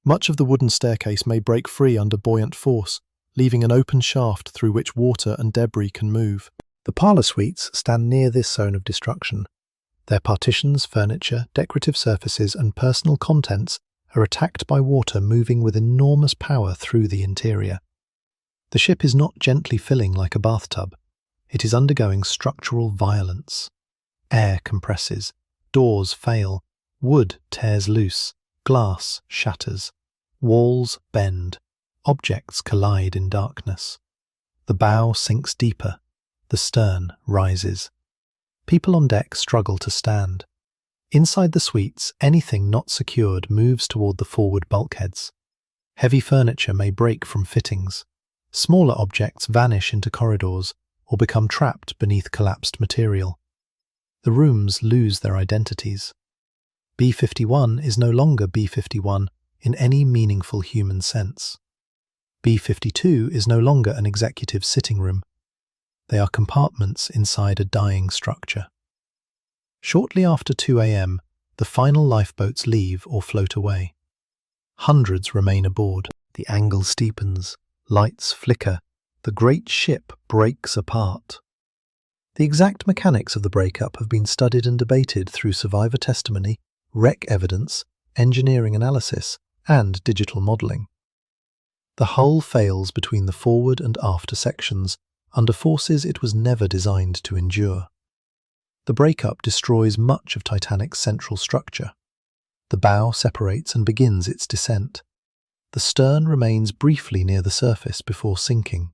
Much of the wooden staircase may break free under buoyant force, leaving an open shaft through which water and debris can move. The parlour suites stand near this zone of destruction. Their partitions, furniture, decorative surfaces, and personal contents are attacked by water moving with enormous power through the interior. The ship is not gently filling like a bathtub. It is undergoing structural violence. Air compresses, doors fail, wood tears loose, glass shatters, walls bend, objects collide in darkness. The bow sinks deeper, the stern rises. People on deck struggle to stand. Inside the suites, anything not secured moves toward the forward bulkheads. Heavy furniture may break from fittings. Smaller objects vanish into corridors or become trapped beneath collapsed material. The rooms lose their identities. B-51 is no longer B-51 in any meaningful human sense. B-52 is no longer an executive sitting room. They are compartments inside a dying structure. Shortly after 2 a.m., the final lifeboats leave or float away. Hundreds remain aboard. The angle steepens, lights flicker, the great ship breaks apart. The exact mechanics of the breakup have been studied and debated through survivor testimony, wreck evidence, engineering analysis, and digital modelling. The hull fails between the forward and after sections, under forces it was never designed to endure. The breakup destroys much of Titanic's central structure. The bow separates and begins its descent. The stern remains briefly near the surface before sinking.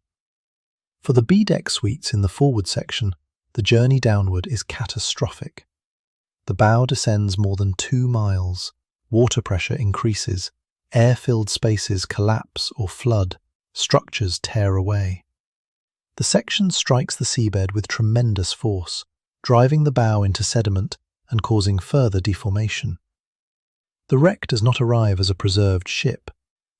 For the B-deck suites in the forward section, the journey downward is catastrophic. The bow descends more than 2 miles, water pressure increases, air-filled spaces collapse or flood, structures tear away. The section strikes the seabed with tremendous force, driving the bow into sediment and causing further deformation. The wreck does not arrive as a preserved ship.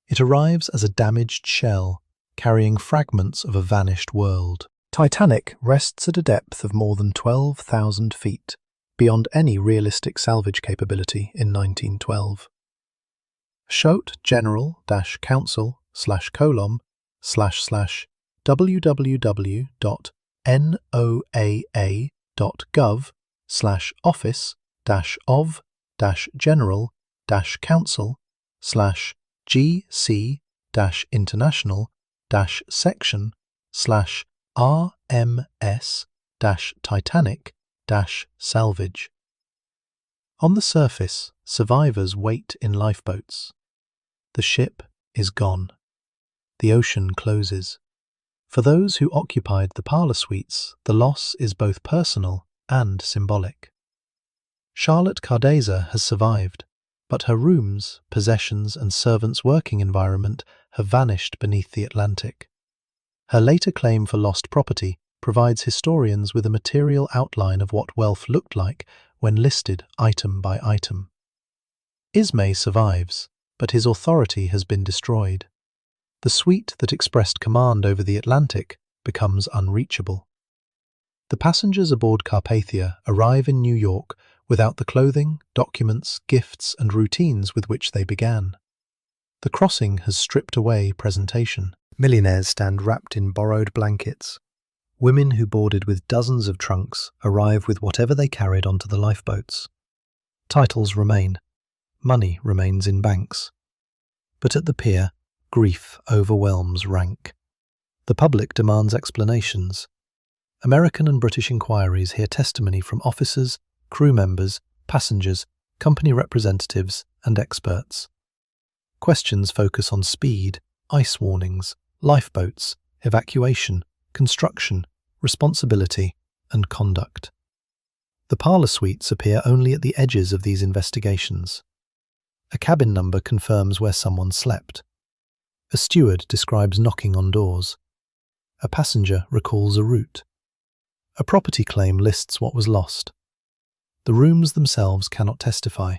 It arrives as a damaged shell, carrying fragments of a vanished world. Titanic rests at a depth of more than 12,000 feet, beyond any realistic salvage capability in 1912. Shoat general-counsel/office-of-general-counsel/gc-international-section/rms-Titanic-salvage. On the surface, survivors wait in lifeboats. The ship is gone. The ocean closes. For those who occupied the parlour suites, the loss is both personal and symbolic. Charlotte Cardeza has survived, but her rooms, possessions, and servants' working environment have vanished beneath the Atlantic. Her later claim for lost property provides historians with a material outline of what wealth looked like when listed item by item. Ismay survives, but his authority has been destroyed. The suite that expressed command over the Atlantic becomes unreachable. The passengers aboard Carpathia arrive in New York without the clothing, documents, gifts, and routines with which they began. The crossing has stripped away presentation. Millionaires stand wrapped in borrowed blankets. Women who boarded with dozens of trunks arrive with whatever they carried onto the lifeboats. Titles remain. Money remains in banks. But at the pier, grief overwhelms rank. The public demands explanations. American and British inquiries hear testimony from officers, crew members, passengers, company representatives, and experts. Questions focus on speed, ice warnings, lifeboats, evacuation, construction, responsibility, and conduct. The parlour suites appear only at the edges of these investigations. A cabin number confirms where someone slept. A steward describes knocking on doors. A passenger recalls a route. A property claim lists what was lost. The rooms themselves cannot testify.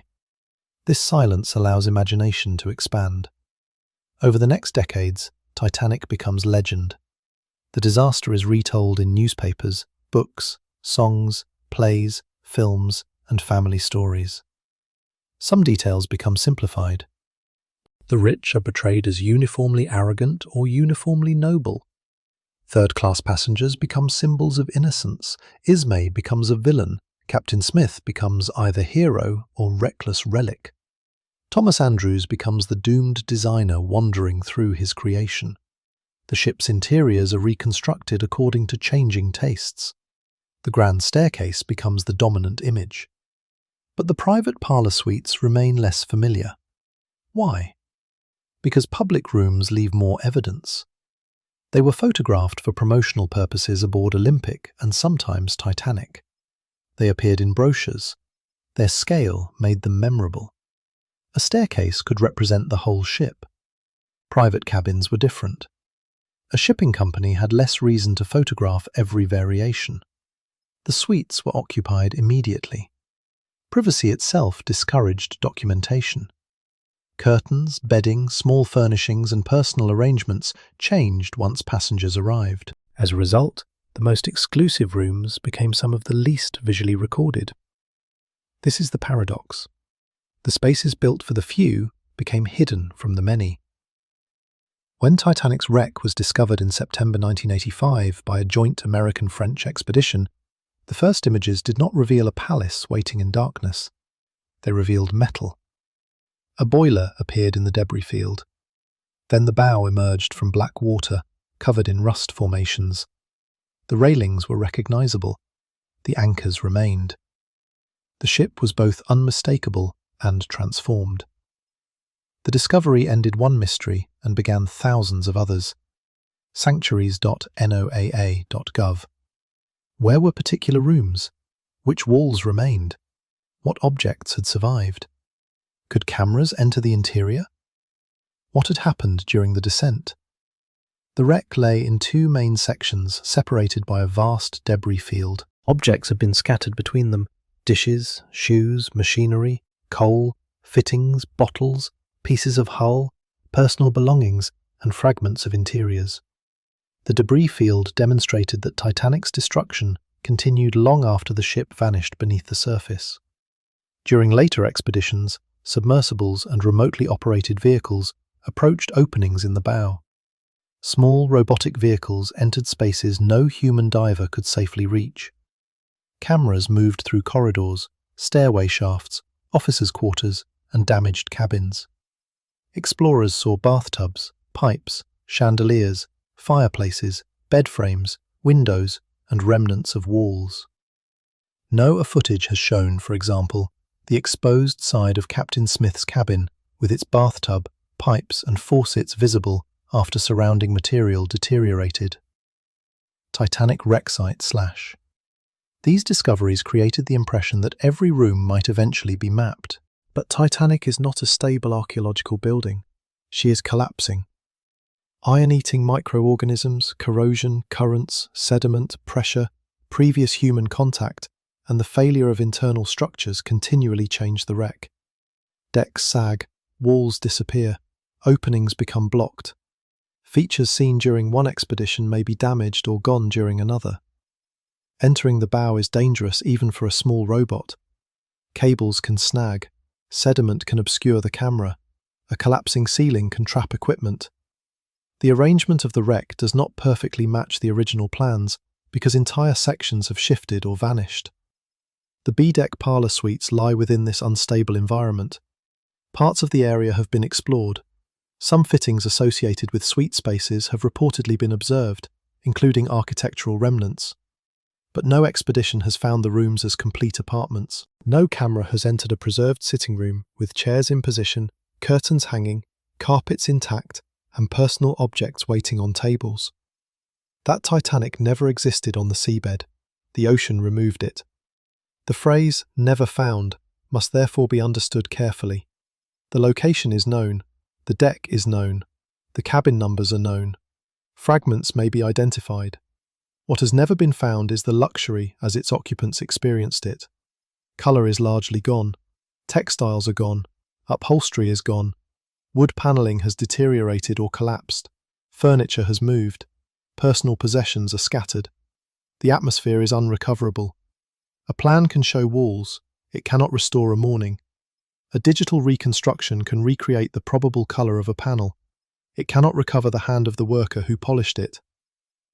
This silence allows imagination to expand. Over the next decades, Titanic becomes legend. The disaster is retold in newspapers, books, songs, plays, films, and family stories. Some details become simplified. The rich are portrayed as uniformly arrogant or uniformly noble. Third-class passengers become symbols of innocence. Ismay becomes a villain. Captain Smith becomes either hero or reckless relic. Thomas Andrews becomes the doomed designer wandering through his creation. The ship's interiors are reconstructed according to changing tastes. The grand staircase becomes the dominant image. But the private parlour suites remain less familiar. Why? Because public rooms leave more evidence. They were photographed for promotional purposes aboard Olympic and sometimes Titanic. They appeared in brochures. Their scale made them memorable. A staircase could represent the whole ship. Private cabins were different. A shipping company had less reason to photograph every variation. The suites were occupied immediately. Privacy itself discouraged documentation. Curtains, bedding, small furnishings, and personal arrangements changed once passengers arrived. As a result, the most exclusive rooms became some of the least visually recorded. This is the paradox. The spaces built for the few became hidden from the many. When Titanic's wreck was discovered in September 1985 by a joint American-French expedition, the first images did not reveal a palace waiting in darkness. They revealed metal. A boiler appeared in the debris field. Then the bow emerged from black water, covered in rust formations. The railings were recognizable. The anchors remained. The ship was both unmistakable and transformed. The discovery ended one mystery and began thousands of others. Sanctuaries.noaa.gov. Where were particular rooms? Which walls remained? What objects had survived? Could cameras enter the interior? What had happened during the descent? The wreck lay in two main sections, separated by a vast debris field. Objects had been scattered between them: dishes, shoes, machinery, coal, fittings, bottles, pieces of hull, personal belongings, and fragments of interiors. The debris field demonstrated that Titanic's destruction continued long after the ship vanished beneath the surface. During later expeditions, submersibles and remotely operated vehicles approached openings in the bow. Small robotic vehicles entered spaces no human diver could safely reach. Cameras moved through corridors, stairway shafts, officers' quarters, and damaged cabins. Explorers saw bathtubs, pipes, chandeliers, fireplaces, bed frames, windows, and remnants of walls. No footage has shown, for example, the exposed side of Captain Smith's cabin with its bathtub, pipes, and faucets visible after surrounding material deteriorated. Titanic wreck site / These discoveries created the impression that every room might eventually be mapped. But Titanic is not a stable archaeological building. She is collapsing. Iron-eating microorganisms, corrosion, currents, sediment, pressure, previous human contact, and the failure of internal structures continually change the wreck. Decks sag, walls disappear, openings become blocked. Features seen during one expedition may be damaged or gone during another. Entering the bow is dangerous even for a small robot. Cables can snag, sediment can obscure the camera, a collapsing ceiling can trap equipment. The arrangement of the wreck does not perfectly match the original plans because entire sections have shifted or vanished. The B-deck parlour suites lie within this unstable environment. Parts of the area have been explored. Some fittings associated with suite spaces have reportedly been observed, including architectural remnants. But no expedition has found the rooms as complete apartments. No camera has entered a preserved sitting room with chairs in position, curtains hanging, carpets intact, and personal objects waiting on tables. That Titanic never existed on the seabed. The ocean removed it. The phrase, "never found," must therefore be understood carefully. The location is known, the deck is known, the cabin numbers are known. Fragments may be identified. What has never been found is the luxury as its occupants experienced it. Colour is largely gone, textiles are gone, upholstery is gone, wood panelling has deteriorated or collapsed, furniture has moved, personal possessions are scattered. The atmosphere is unrecoverable. A plan can show walls, it cannot restore a morning. A digital reconstruction can recreate the probable colour of a panel. It cannot recover the hand of the worker who polished it.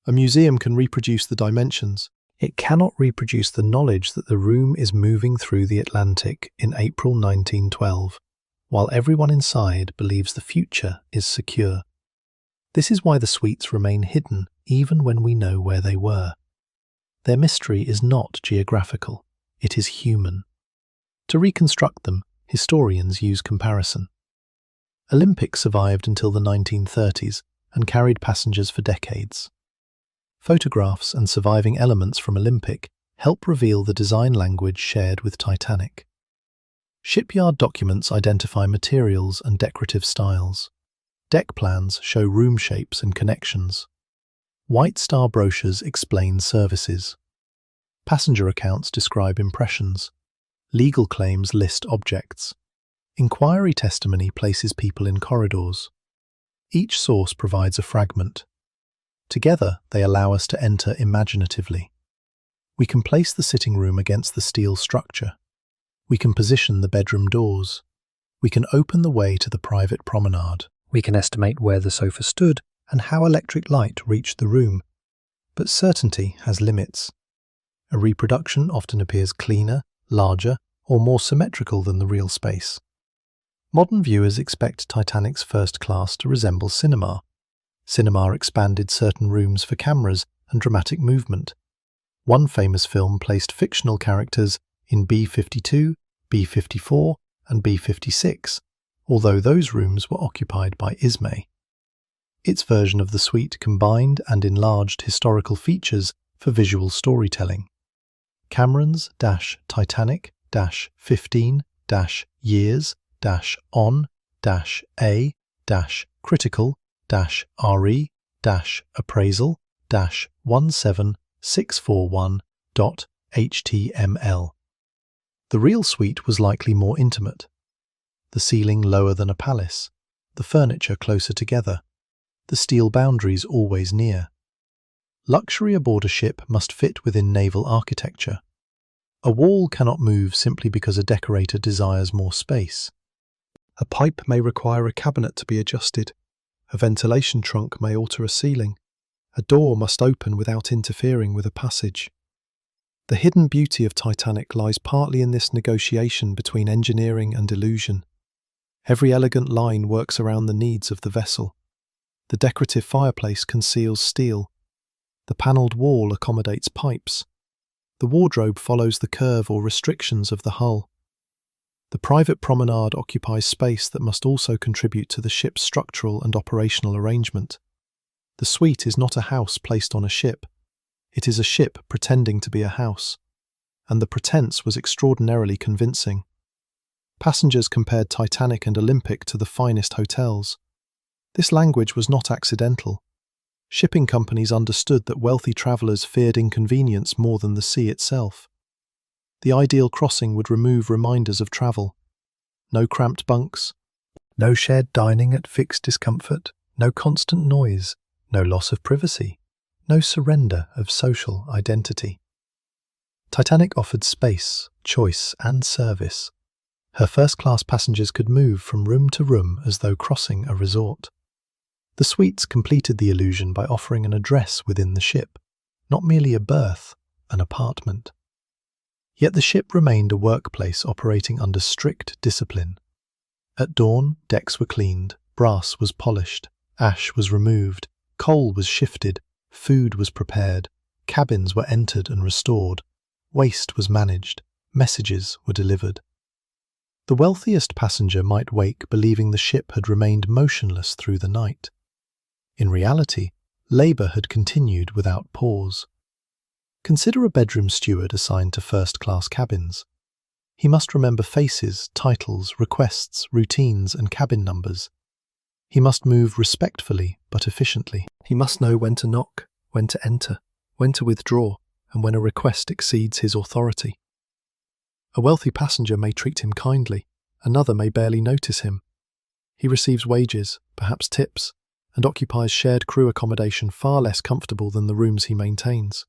A museum can reproduce the dimensions. It cannot reproduce the knowledge that the room is moving through the Atlantic in April 1912, while everyone inside believes the future is secure. This is why the suites remain hidden even when we know where they were. Their mystery is not geographical, it is human. To reconstruct them, historians use comparison. Olympic survived until the 1930s and carried passengers for decades. Photographs and surviving elements from Olympic help reveal the design language shared with Titanic. Shipyard documents identify materials and decorative styles. Deck plans show room shapes and connections. White Star brochures explain services. Passenger accounts describe impressions. Legal claims list objects. Inquiry testimony places people in corridors. Each source provides a fragment. Together, they allow us to enter imaginatively. We can place the sitting room against the steel structure. We can position the bedroom doors. We can open the way to the private promenade. We can estimate where the sofa stood and how electric light reached the room. But certainty has limits. A reproduction often appears cleaner, larger, or more symmetrical than the real space. Modern viewers expect Titanic's first class to resemble cinema. Cinema expanded certain rooms for cameras and dramatic movement. One famous film placed fictional characters in B-52, B-54, and B-56, although those rooms were occupied by Ismay. Its version of the suite combined and enlarged historical features for visual storytelling. Cameron's --15-years-on-A-critical--RE-17641.html. The real suite was likely more intimate. The ceiling lower than a palace, the furniture closer together, the steel boundaries always near. Luxury aboard a ship must fit within naval architecture. A wall cannot move simply because a decorator desires more space. A pipe may require a cabinet to be adjusted. A ventilation trunk may alter a ceiling. A door must open without interfering with a passage. The hidden beauty of Titanic lies partly in this negotiation between engineering and illusion. Every elegant line works around the needs of the vessel. The decorative fireplace conceals steel. The panelled wall accommodates pipes. The wardrobe follows the curve or restrictions of the hull. The private promenade occupies space that must also contribute to the ship's structural and operational arrangement. The suite is not a house placed on a ship. It is a ship pretending to be a house. And the pretense was extraordinarily convincing. Passengers compared Titanic and Olympic to the finest hotels. This language was not accidental. Shipping companies understood that wealthy travellers feared inconvenience more than the sea itself. The ideal crossing would remove reminders of travel. No cramped bunks, no shared dining at fixed discomfort, no constant noise, no loss of privacy, no surrender of social identity. Titanic offered space, choice, and service. Her first-class passengers could move from room to room as though crossing a resort. The suites completed the illusion by offering an address within the ship, not merely a berth, an apartment. Yet the ship remained a workplace operating under strict discipline. At dawn, decks were cleaned, brass was polished, ash was removed, coal was shifted, food was prepared, cabins were entered and restored, waste was managed, messages were delivered. The wealthiest passenger might wake believing the ship had remained motionless through the night. In reality, labour had continued without pause. Consider a bedroom steward assigned to first-class cabins. He must remember faces, titles, requests, routines, and cabin numbers. He must move respectfully but efficiently. He must know when to knock, when to enter, when to withdraw, and when a request exceeds his authority. A wealthy passenger may treat him kindly, another may barely notice him. He receives wages, perhaps tips, and occupies shared crew accommodation far less comfortable than the rooms he maintains.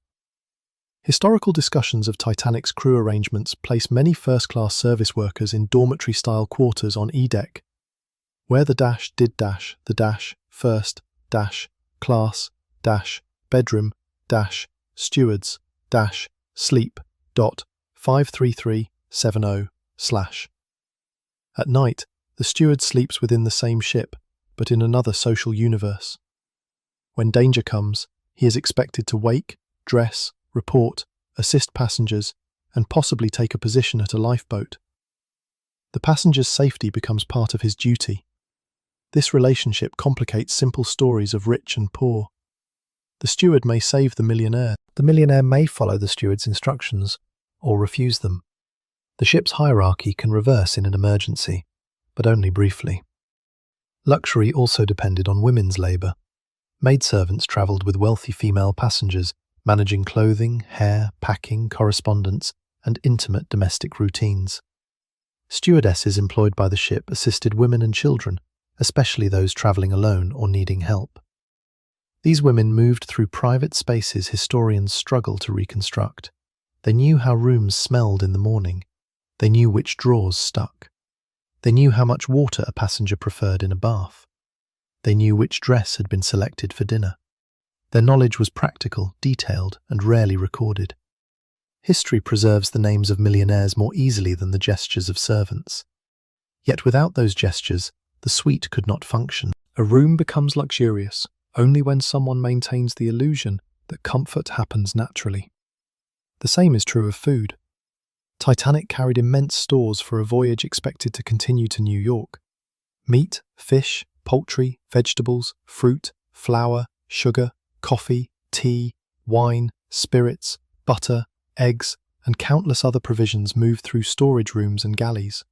Historical discussions of Titanic's crew arrangements place many first-class service workers in dormitory-style quarters on E-deck, where the dash did dash, the dash, first, dash, class, dash, bedroom, dash, stewards, dash, sleep, dot, 53370, slash. At night, the steward sleeps within the same ship, but in another social universe. When danger comes, he is expected to wake, dress, report, assist passengers, and possibly take a position at a lifeboat. The passenger's safety becomes part of his duty. This relationship complicates simple stories of rich and poor. The steward may save the millionaire. The millionaire may follow the steward's instructions or refuse them. The ship's hierarchy can reverse in an emergency, but only briefly. Luxury also depended on women's labour. Maidservants travelled with wealthy female passengers, managing clothing, hair, packing, correspondence, and intimate domestic routines. Stewardesses employed by the ship assisted women and children, especially those travelling alone or needing help. These women moved through private spaces historians struggle to reconstruct. They knew how rooms smelled in the morning. They knew which drawers stuck. They knew how much water a passenger preferred in a bath. They knew which dress had been selected for dinner. Their knowledge was practical, detailed, and rarely recorded. History preserves the names of millionaires more easily than the gestures of servants. Yet without those gestures, the suite could not function. A room becomes luxurious only when someone maintains the illusion that comfort happens naturally. The same is true of food. Titanic carried immense stores for a voyage expected to continue to New York. Meat, fish, poultry, vegetables, fruit, flour, sugar, coffee, tea, wine, spirits, butter, eggs, and countless other provisions moved through storage rooms and galleys.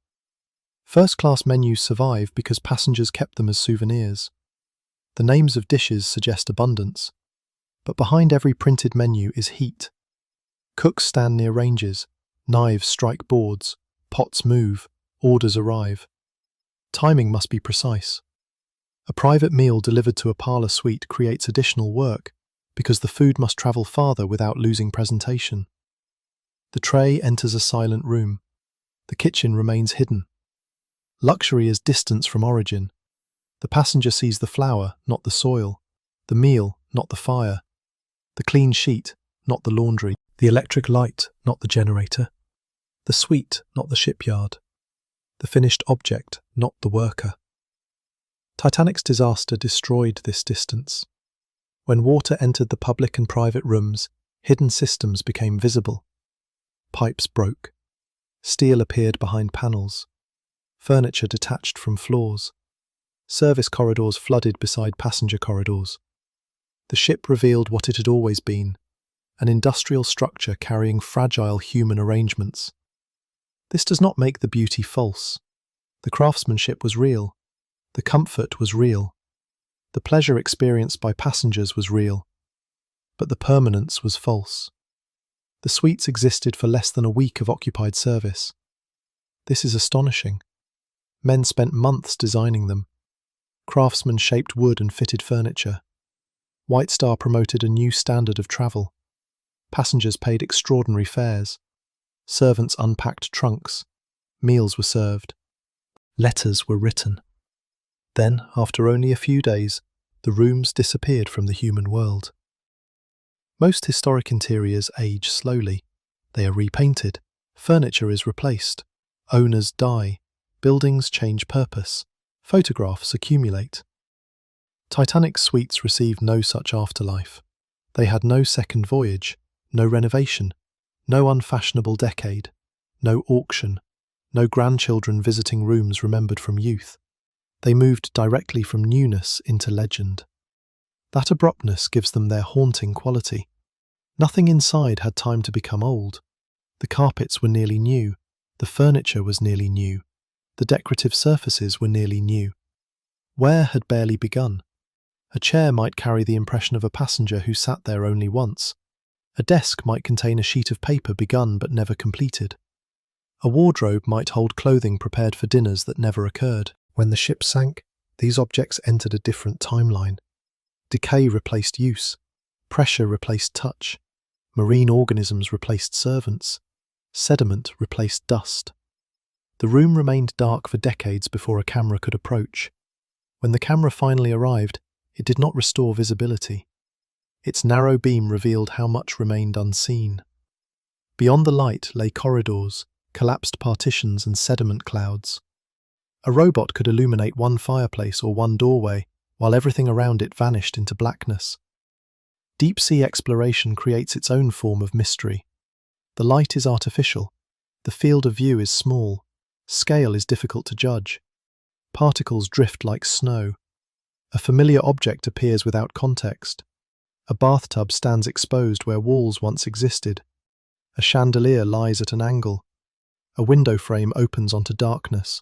First-class menus survive because passengers kept them as souvenirs. The names of dishes suggest abundance, but behind every printed menu is heat. Cooks stand near ranges, knives strike boards, pots move, orders arrive. Timing must be precise. A private meal delivered to a parlour suite creates additional work because the food must travel farther without losing presentation. The tray enters a silent room. The kitchen remains hidden. Luxury is distance from origin. The passenger sees the flour, not the soil, the meal, not the fire, the clean sheet, not the laundry, the electric light, not the generator, the suite, not the shipyard, the finished object, not the worker. Titanic's disaster destroyed this distance. When water entered the public and private rooms, hidden systems became visible. Pipes broke. Steel appeared behind panels. Furniture detached from floors. Service corridors flooded beside passenger corridors. The ship revealed what it had always been, an industrial structure carrying fragile human arrangements. This does not make the beauty false. The craftsmanship was real. The comfort was real. The pleasure experienced by passengers was real. But the permanence was false. The suites existed for less than a week of occupied service. This is astonishing. Men spent months designing them. Craftsmen shaped wood and fitted furniture. White Star promoted a new standard of travel. Passengers paid extraordinary fares. Servants unpacked trunks. Meals were served. Letters were written. Then, after only a few days, the rooms disappeared from the human world. Most historic interiors age slowly. They are repainted. Furniture is replaced. Owners die. Buildings change purpose. Photographs accumulate. Titanic's suites received no such afterlife. They had no second voyage, no renovation, no unfashionable decade, no auction, no grandchildren visiting rooms remembered from youth. They moved directly from newness into legend. That abruptness gives them their haunting quality. Nothing inside had time to become old. The carpets were nearly new. The furniture was nearly new. The decorative surfaces were nearly new. Wear had barely begun. A chair might carry the impression of a passenger who sat there only once. A desk might contain a sheet of paper begun but never completed. A wardrobe might hold clothing prepared for dinners that never occurred. When the ship sank, these objects entered a different timeline. Decay replaced use. Pressure replaced touch. Marine organisms replaced servants. Sediment replaced dust. The room remained dark for decades before a camera could approach. When the camera finally arrived, it did not restore visibility. Its narrow beam revealed how much remained unseen. Beyond the light lay corridors, collapsed partitions and sediment clouds. A robot could illuminate one fireplace or one doorway, while everything around it vanished into blackness. Deep-sea exploration creates its own form of mystery. The light is artificial. The field of view is small. Scale is difficult to judge. Particles drift like snow. A familiar object appears without context. A bathtub stands exposed where walls once existed. A chandelier lies at an angle. A window frame opens onto darkness.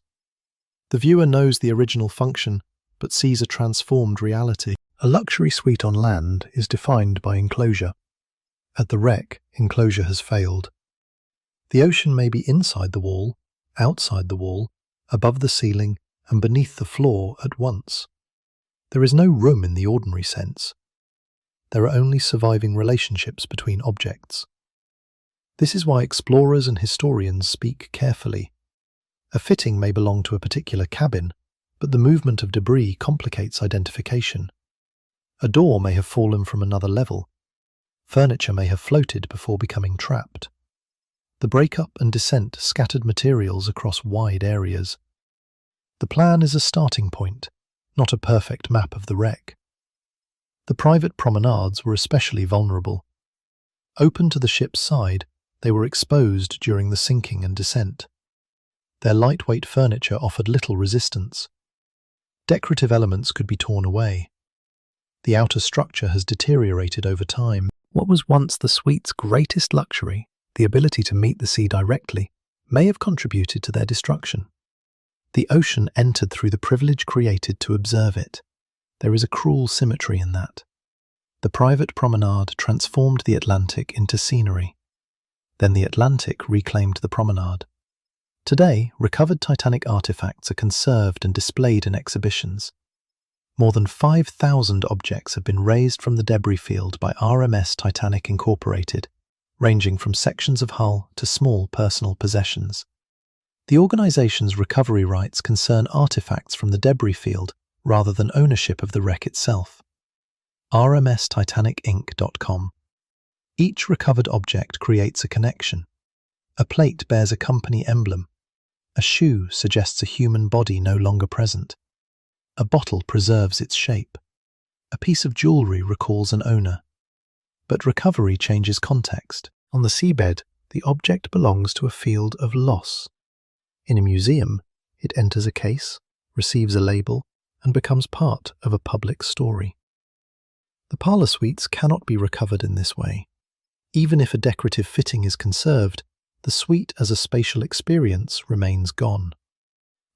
The viewer knows the original function, but sees a transformed reality. A luxury suite on land is defined by enclosure. At the wreck, enclosure has failed. The ocean may be inside the wall, outside the wall, above the ceiling, and beneath the floor at once. There is no room in the ordinary sense. There are only surviving relationships between objects. This is why explorers and historians speak carefully. A fitting may belong to a particular cabin, but the movement of debris complicates identification. A door may have fallen from another level. Furniture may have floated before becoming trapped. The breakup and descent scattered materials across wide areas. The plan is a starting point, not a perfect map of the wreck. The private promenades were especially vulnerable. Open to the ship's side, they were exposed during the sinking and descent. Their lightweight furniture offered little resistance. Decorative elements could be torn away. The outer structure has deteriorated over time. What was once the suite's greatest luxury, the ability to meet the sea directly, may have contributed to their destruction. The ocean entered through the privilege created to observe it. There is a cruel symmetry in that. The private promenade transformed the Atlantic into scenery. Then the Atlantic reclaimed the promenade. Today, recovered Titanic artifacts are conserved and displayed in exhibitions. More than 5,000 objects have been raised from the debris field by RMS Titanic Incorporated, ranging from sections of hull to small personal possessions. The organization's recovery rights concern artifacts from the debris field rather than ownership of the wreck itself. rmstitanicinc.com. Each recovered object creates a connection. A plate bears a company emblem. A shoe suggests a human body no longer present. A bottle preserves its shape. A piece of jewelry recalls an owner. But recovery changes context. On the seabed, the object belongs to a field of loss. In a museum, it enters a case, receives a label, and becomes part of a public story. The parlour suites cannot be recovered in this way. Even if a decorative fitting is conserved, the suite as a spatial experience remains gone.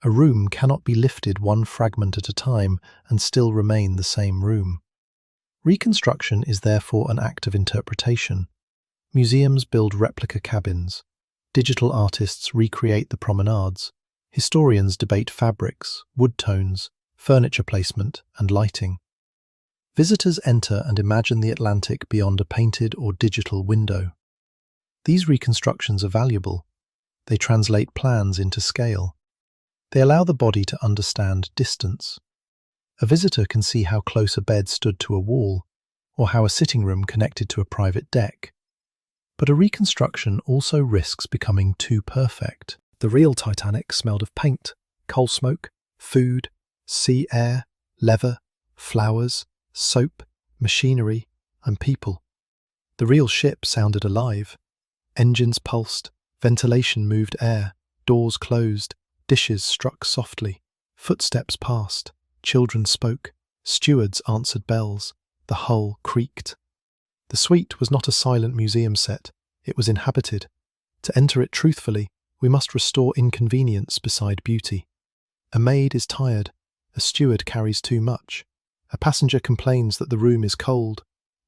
A room cannot be lifted one fragment at a time and still remain the same room. Reconstruction is therefore an act of interpretation. Museums build replica cabins. Digital artists recreate the promenades. Historians debate fabrics, wood tones, furniture placement, and lighting. Visitors enter and imagine the Atlantic beyond a painted or digital window. These reconstructions are valuable. They translate plans into scale. They allow the body to understand distance. A visitor can see how close a bed stood to a wall, or how a sitting room connected to a private deck. But a reconstruction also risks becoming too perfect. The real Titanic smelled of paint, coal smoke, food, sea air, leather, flowers, soap, machinery, and people. The real ship sounded alive. Engines pulsed, ventilation moved air, doors closed, dishes struck softly, footsteps passed, children spoke, stewards answered bells, the hull creaked. The suite was not a silent museum set, it was inhabited. To enter it truthfully, We must restore inconvenience beside beauty. A maid is tired. A steward carries too much. A passenger complains that the room is cold.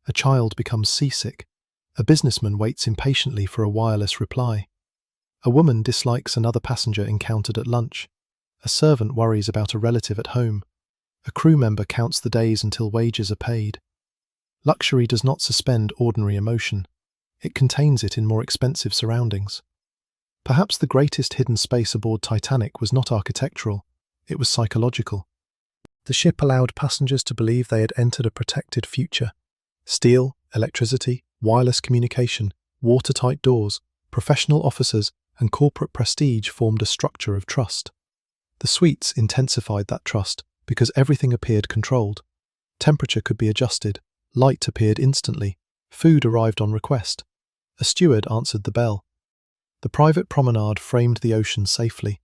A child becomes seasick. A businessman waits impatiently for a wireless reply. A woman dislikes another passenger encountered at lunch. A servant worries about a relative at home. A crew member counts the days until wages are paid. Luxury does not suspend ordinary emotion. It contains it in more expensive surroundings. Perhaps the greatest hidden space aboard Titanic was not architectural, it was psychological. The ship allowed passengers to believe they had entered a protected future. Steel, electricity, wireless communication, watertight doors, professional officers, and corporate prestige formed a structure of trust. The suites intensified that trust because everything appeared controlled. Temperature could be adjusted, light appeared instantly, food arrived on request. A steward answered the bell. The private promenade framed the ocean safely.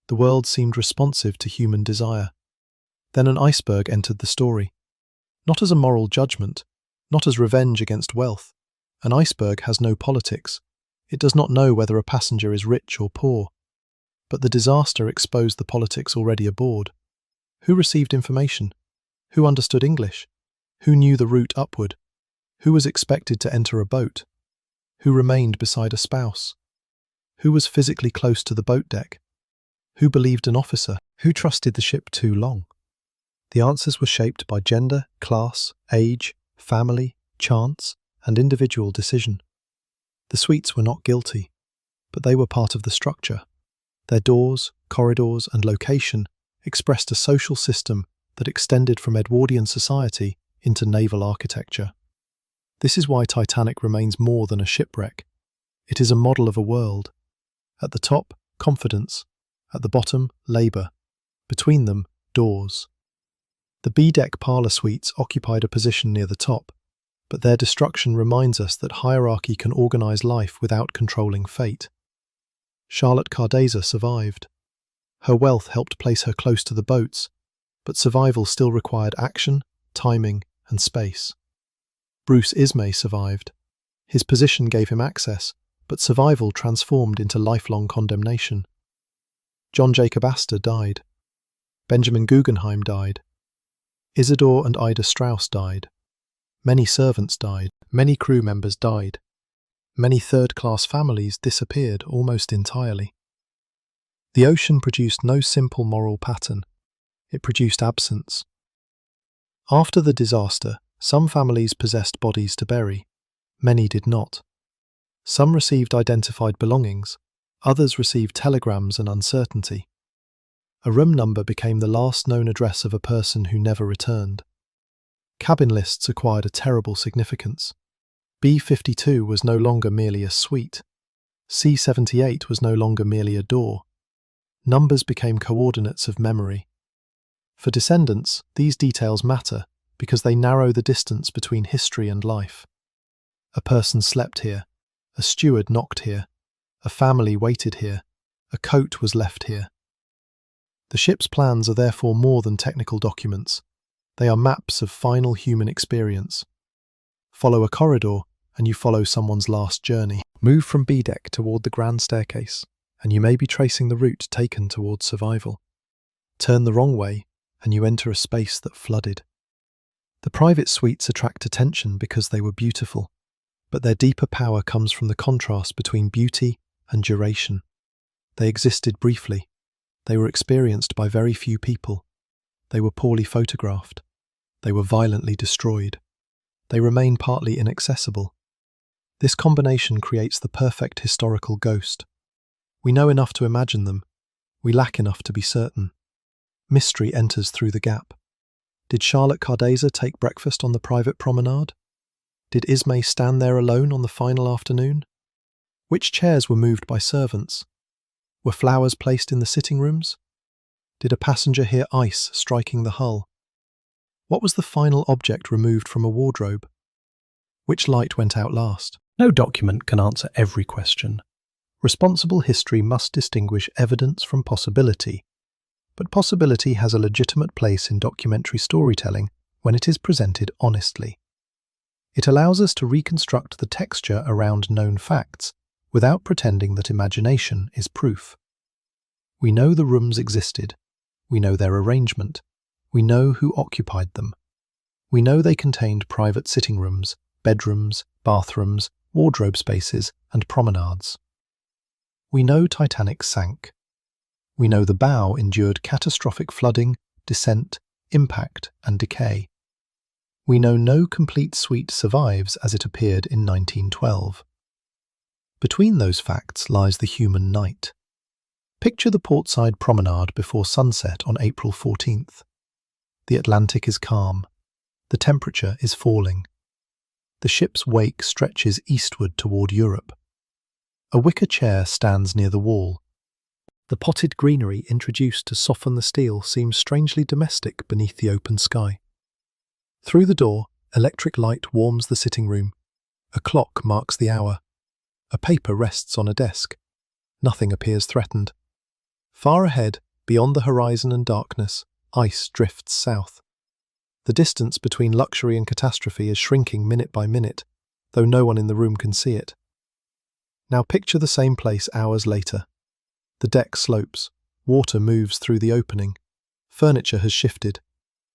The world seemed responsive to human desire. Then an iceberg entered the story. Not as a moral judgment, not as revenge against wealth. An iceberg has no politics. It does not know whether a passenger is rich or poor. But the disaster exposed the politics already aboard. Who received information? Who understood English? Who knew the route upward? Who was expected to enter a boat? Who remained beside a spouse? Who was physically close to the boat deck? Who believed an officer? Who trusted the ship too long? The answers were shaped by gender, class, age, family, chance, and individual decision. The suites were not guilty, but they were part of the structure. Their doors, corridors, and location expressed a social system that extended from Edwardian society into naval architecture. This is why Titanic remains more than a shipwreck. It is a model of a world. At the top, confidence. At the bottom, labour. Between them, doors. The B-deck parlour suites occupied a position near the top, but their destruction reminds us that hierarchy can organise life without controlling fate. Charlotte Cardeza survived. Her wealth helped place her close to the boats, but survival still required action, timing, and space. Bruce Ismay survived. His position gave him access, but survival transformed into lifelong condemnation. John Jacob Astor died. Benjamin Guggenheim died. Isidore and Ida Strauss died. Many servants died. Many crew members died. Many third-class families disappeared almost entirely. The ocean produced no simple moral pattern. It produced absence. After the disaster, some families possessed bodies to bury. Many did not. Some received identified belongings. Others received telegrams and uncertainty. A room number became the last known address of a person who never returned. Cabin lists acquired a terrible significance. B-52 was no longer merely a suite. C-78 was no longer merely a door. Numbers became coordinates of memory. For descendants, these details matter because they narrow the distance between history and life. A person slept here. A steward knocked here. A family waited here. A coat was left here. The ship's plans are therefore more than technical documents. They are maps of final human experience. Follow a corridor, and you follow someone's last journey. Move from B-deck toward the grand staircase, and you may be tracing the route taken towards survival. Turn the wrong way, and you enter a space that flooded. The private suites attract attention because they were beautiful, but their deeper power comes from the contrast between beauty and duration. They existed briefly. They were experienced by very few people. They were poorly photographed. They were violently destroyed. They remain partly inaccessible. This combination creates the perfect historical ghost. We know enough to imagine them. We lack enough to be certain. Mystery enters through the gap. Did Charlotte Cardeza take breakfast on the private promenade? Did Ismay stand there alone on the final afternoon? Which chairs were moved by servants? Were flowers placed in the sitting rooms? Did a passenger hear ice striking the hull? What was the final object removed from a wardrobe? Which light went out last? No document can answer every question. Responsible history must distinguish evidence from possibility, but possibility has a legitimate place in documentary storytelling when it is presented honestly. It allows us to reconstruct the texture around known facts without pretending that imagination is proof. We know the rooms existed. We know their arrangement. We know who occupied them. We know they contained private sitting rooms, bedrooms, bathrooms, wardrobe spaces, and promenades. We know Titanic sank. We know the bow endured catastrophic flooding, descent, impact, and decay. We know no complete suite survives as it appeared in 1912. Between those facts lies the human night. Picture the portside promenade before sunset on April 14th. The Atlantic is calm. The temperature is falling. The ship's wake stretches eastward toward Europe. A wicker chair stands near the wall. The potted greenery introduced to soften the steel seems strangely domestic beneath the open sky. Through the door, electric light warms the sitting room. A clock marks the hour. A paper rests on a desk. Nothing appears threatened. Far ahead, beyond the horizon and darkness, ice drifts south. The distance between luxury and catastrophe is shrinking minute by minute, though no one in the room can see it. Now picture the same place hours later. The deck slopes. Water moves through the opening. Furniture has shifted.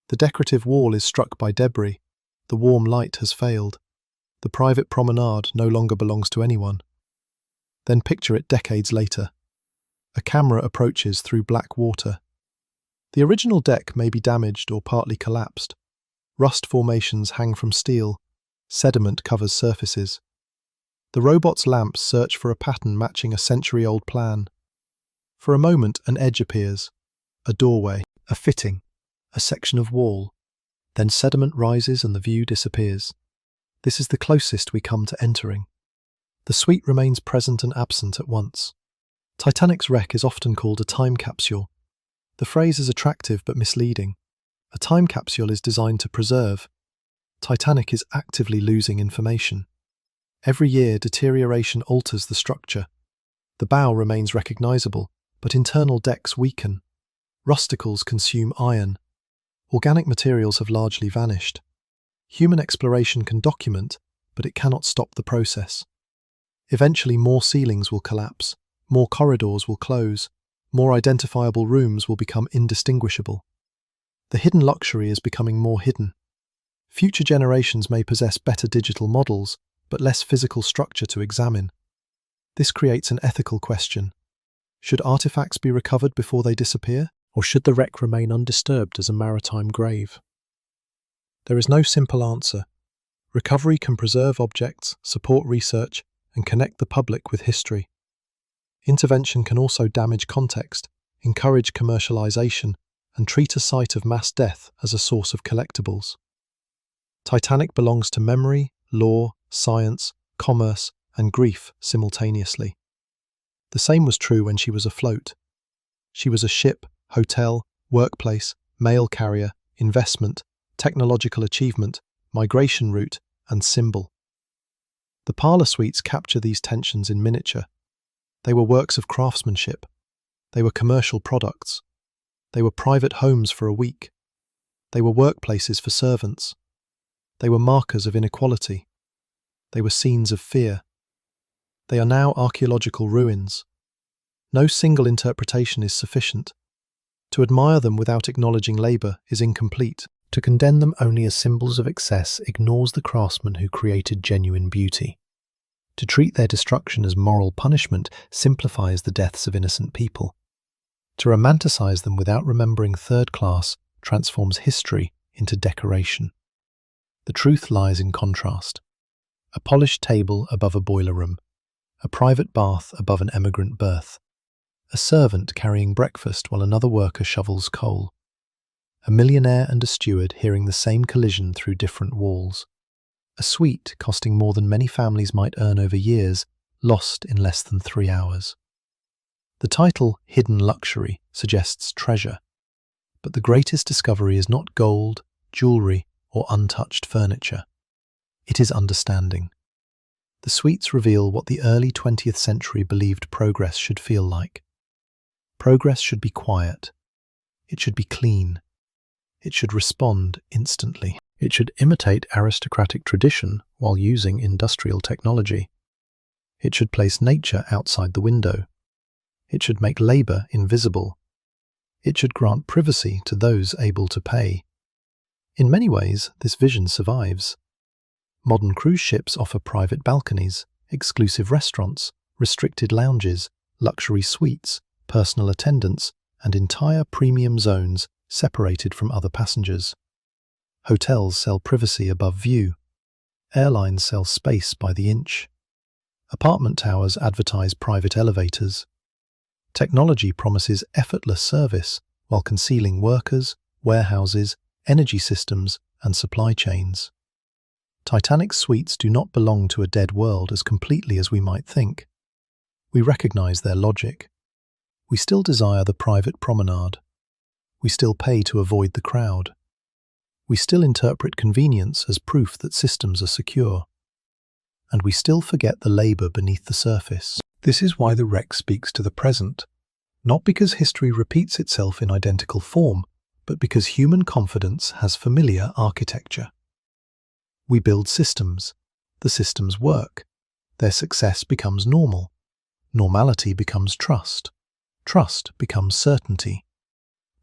The decorative wall is struck by debris. The warm light has failed. The private promenade no longer belongs to anyone. Then picture it decades later. A camera approaches through black water. The original deck may be damaged or partly collapsed. Rust formations hang from steel. Sediment covers surfaces. The robot's lamps search for a pattern matching a century-old plan. For a moment, an edge appears. A doorway, a fitting, a section of wall. Then sediment rises and the view disappears. This is the closest we come to entering. The suite remains present and absent at once. Titanic's wreck is often called a time capsule. The phrase is attractive but misleading. A time capsule is designed to preserve. Titanic is actively losing information. Every year, deterioration alters the structure. The bow remains recognizable, but internal decks weaken. Rusticles consume iron. Organic materials have largely vanished. Human exploration can document, but it cannot stop the process. Eventually, more ceilings will collapse. More corridors will close. More identifiable rooms will become indistinguishable. The hidden luxury is becoming more hidden. Future generations may possess better digital models, but less physical structure to examine. This creates an ethical question. Should artifacts be recovered before they disappear, or should the wreck remain undisturbed as a maritime grave? There is no simple answer. Recovery can preserve objects, support research, and connect the public with history. Intervention can also damage context, encourage commercialization, and treat a site of mass death as a source of collectibles. Titanic belongs to memory, law, science, commerce, and grief simultaneously. The same was true when she was afloat. She was a ship, hotel, workplace, mail carrier, investment, technological achievement, migration route, and symbol. The parlour suites capture these tensions in miniature. They were works of craftsmanship. They were commercial products. They were private homes for a week. They were workplaces for servants. They were markers of inequality. They were scenes of fear. They are now archaeological ruins. No single interpretation is sufficient. To admire them without acknowledging labour is incomplete. To condemn them only as symbols of excess ignores the craftsmen who created genuine beauty. To treat their destruction as moral punishment simplifies the deaths of innocent people. To romanticize them without remembering third class transforms history into decoration. The truth lies in contrast. A polished table above a boiler room, a private bath above an emigrant berth, a servant carrying breakfast while another worker shovels coal, a millionaire and a steward hearing the same collision through different walls, a suite costing more than many families might earn over years, lost in less than 3 hours. The title, Hidden Luxury, suggests treasure, but the greatest discovery is not gold, jewellery, or untouched furniture. It is understanding. The suites reveal what the early 20th century believed progress should feel like. Progress should be quiet. It should be clean. It should respond instantly. It should imitate aristocratic tradition while using industrial technology. It should place nature outside the window. It should make labour invisible. It should grant privacy to those able to pay. In many ways, this vision survives. Modern cruise ships offer private balconies, exclusive restaurants, restricted lounges, luxury suites, personal attendants, and entire premium zones separated from other passengers. Hotels sell privacy above view. Airlines sell space by the inch. Apartment towers advertise private elevators. Technology promises effortless service while concealing workers, warehouses, energy systems, and supply chains. Titanic's suites do not belong to a dead world as completely as we might think. We recognize their logic. We still desire the private promenade. We still pay to avoid the crowd. We still interpret convenience as proof that systems are secure. And we still forget the labour beneath the surface. This is why the wreck speaks to the present, not because history repeats itself in identical form, but because human confidence has familiar architecture. We build systems. The systems work. Their success becomes normal. Normality becomes trust. Trust becomes certainty.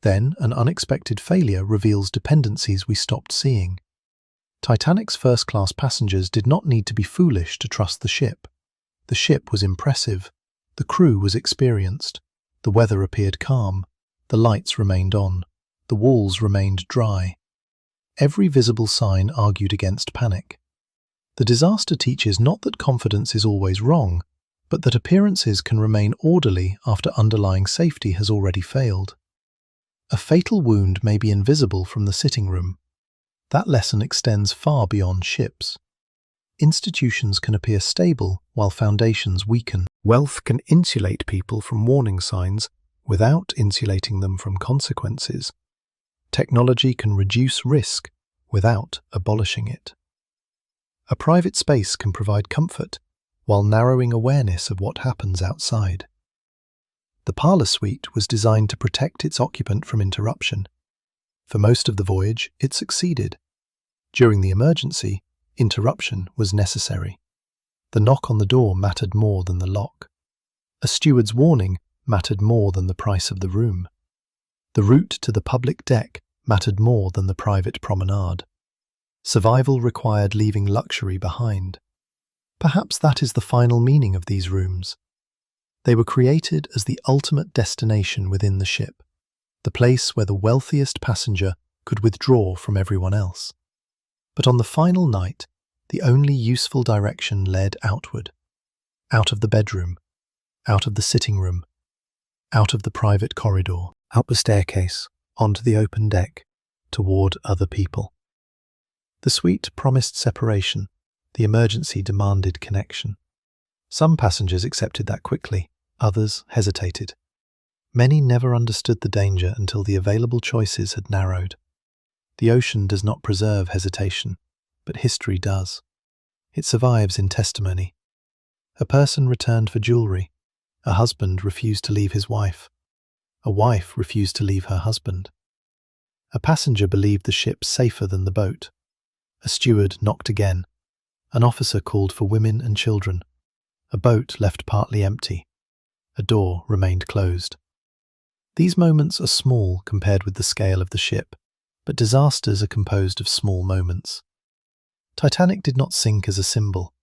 Then an unexpected failure reveals dependencies we stopped seeing. Titanic's first-class passengers did not need to be foolish to trust the ship. The ship was impressive. The crew was experienced. The weather appeared calm. The lights remained on. The walls remained dry. Every visible sign argued against panic. The disaster teaches not that confidence is always wrong, but that appearances can remain orderly after underlying safety has already failed. A fatal wound may be invisible from the sitting room. That lesson extends far beyond ships. Institutions can appear stable while foundations weaken. Wealth can insulate people from warning signs without insulating them from consequences. Technology can reduce risk without abolishing it. A private space can provide comfort while narrowing awareness of what happens outside. The parlour suite was designed to protect its occupant from interruption. For most of the voyage, it succeeded. During the emergency, interruption was necessary. The knock on the door mattered more than the lock. A steward's warning mattered more than the price of the room. The route to the public deck mattered more than the private promenade. Survival required leaving luxury behind. Perhaps that is the final meaning of these rooms. They were created as the ultimate destination within the ship, the place where the wealthiest passenger could withdraw from everyone else. But on the final night, the only useful direction led outward, out of the bedroom, out of the sitting room, out of the private corridor, out the staircase, onto the open deck, toward other people. The suite promised separation. The emergency demanded connection. Some passengers accepted that quickly, others hesitated. Many never understood the danger until the available choices had narrowed. The ocean does not preserve hesitation, but history does. It survives in testimony. A person returned for jewellery. A husband refused to leave his wife. A wife refused to leave her husband. A passenger believed the ship safer than the boat. A steward knocked again. An officer called for women and children. A boat left partly empty. A door remained closed. These moments are small compared with the scale of the ship, but disasters are composed of small moments. Titanic did not sink as a symbol.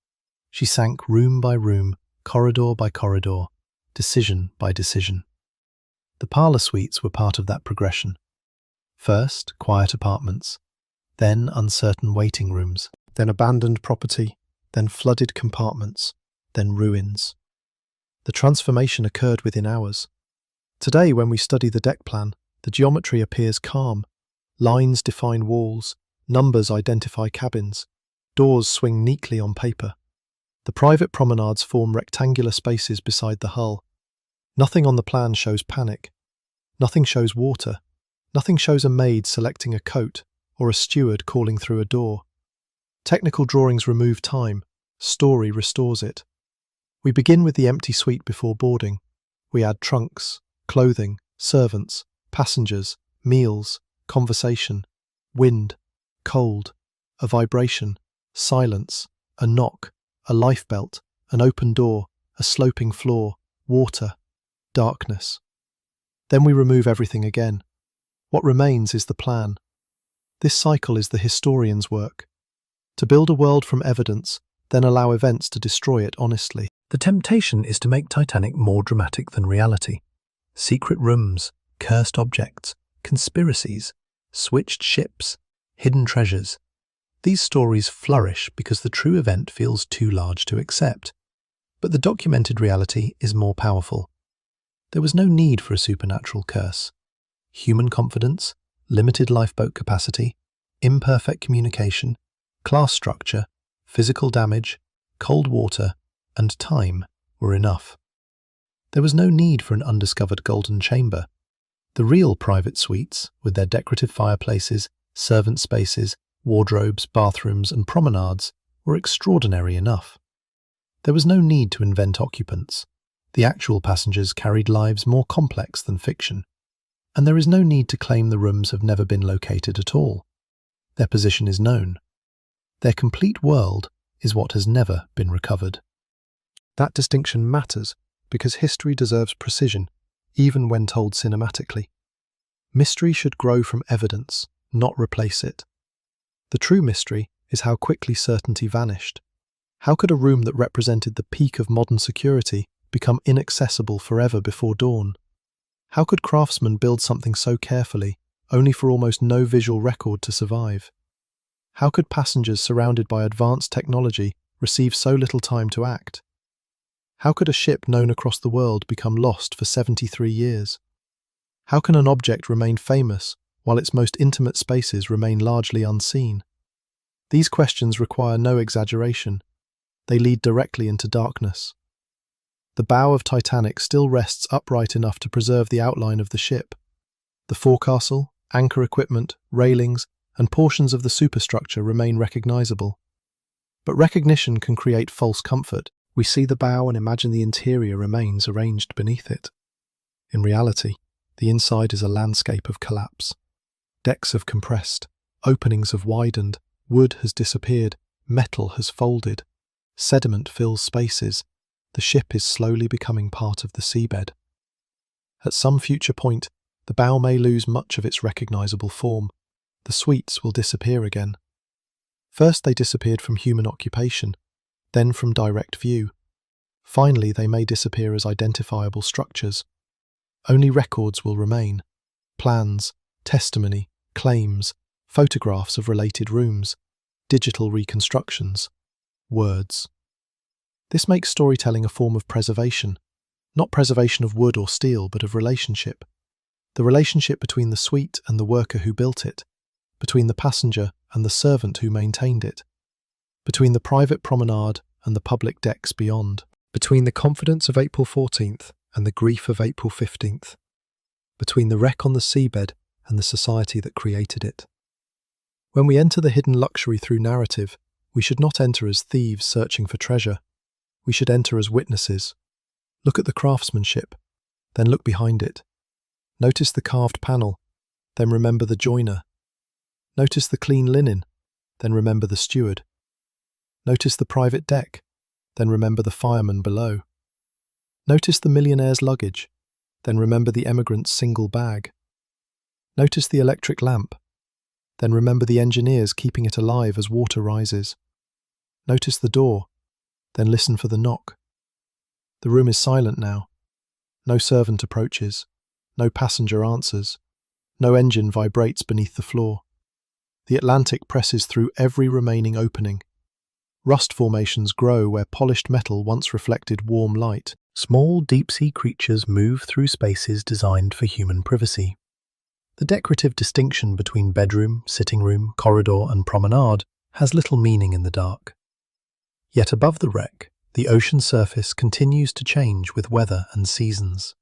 She sank room by room, corridor by corridor, decision by decision. The parlour suites were part of that progression. First, quiet apartments, then uncertain waiting rooms, then abandoned property, then flooded compartments, then ruins. The transformation occurred within hours. Today, when we study the deck plan, the geometry appears calm. Lines define walls, numbers identify cabins, doors swing neatly on paper. The private promenades form rectangular spaces beside the hull. Nothing on the plan shows panic. Nothing shows water. Nothing shows a maid selecting a coat or a steward calling through a door. Technical drawings remove time. Story restores it. We begin with the empty suite before boarding. We add trunks, clothing, servants, passengers, meals, conversation, wind, cold, a vibration, silence, a knock, a lifebelt, an open door, a sloping floor, water, darkness. Then we remove everything again. What remains is the plan. This cycle is the historian's work. To build a world from evidence, then allow events to destroy it honestly. The temptation is to make Titanic more dramatic than reality. Secret rooms, cursed objects, conspiracies, switched ships, hidden treasures. These stories flourish because the true event feels too large to accept. But the documented reality is more powerful. There was no need for a supernatural curse. Human confidence, limited lifeboat capacity, imperfect communication, class structure, physical damage, cold water, and time were enough. There was no need for an undiscovered golden chamber. The real private suites, with their decorative fireplaces, servant spaces, wardrobes, bathrooms, and promenades, were extraordinary enough. There was no need to invent occupants. The actual passengers carried lives more complex than fiction. And there is no need to claim the rooms have never been located at all. Their position is known. Their complete world is what has never been recovered. That distinction matters because history deserves precision, even when told cinematically. Mystery should grow from evidence, not replace it. The true mystery is how quickly certainty vanished. How could a room that represented the peak of modern security become inaccessible forever before dawn? How could craftsmen build something so carefully, only for almost no visual record to survive? How could passengers surrounded by advanced technology receive so little time to act? How could a ship known across the world become lost for 73 years? How can an object remain famous while its most intimate spaces remain largely unseen? These questions require no exaggeration. They lead directly into darkness. The bow of Titanic still rests upright enough to preserve the outline of the ship. The forecastle, anchor equipment, railings, and portions of the superstructure remain recognizable. But recognition can create false comfort. We see the bow and imagine the interior remains arranged beneath it. In reality, the inside is a landscape of collapse. Decks have compressed, openings have widened, wood has disappeared, metal has folded, sediment fills spaces. The ship is slowly becoming part of the seabed. At some future point, the bow may lose much of its recognizable form. The suites will disappear again. First they disappeared from human occupation, then from direct view. Finally, they may disappear as identifiable structures. Only records will remain. Plans, testimony, claims, photographs of related rooms, digital reconstructions, words. This makes storytelling a form of preservation, not preservation of wood or steel, but of relationship. The relationship between the suite and the worker who built it, between the passenger and the servant who maintained it, between the private promenade and the public decks beyond, between the confidence of April 14th and the grief of April 15th, between the wreck on the seabed and the society that created it. When we enter the hidden luxury through narrative, we should not enter as thieves searching for treasure. We should enter as witnesses. Look at the craftsmanship, then look behind it. Notice the carved panel, then remember the joiner. Notice the clean linen, then remember the steward. Notice the private deck, then remember the fireman below. Notice the millionaire's luggage, then remember the emigrant's single bag. Notice the electric lamp, then remember the engineers keeping it alive as water rises. Notice the door, then listen for the knock. The room is silent now. No servant approaches. No passenger answers. No engine vibrates beneath the floor. The Atlantic presses through every remaining opening. Rust formations grow where polished metal once reflected warm light. Small deep-sea creatures move through spaces designed for human privacy. The decorative distinction between bedroom, sitting room, corridor, and promenade has little meaning in the dark. Yet above the wreck, the ocean surface continues to change with weather and seasons.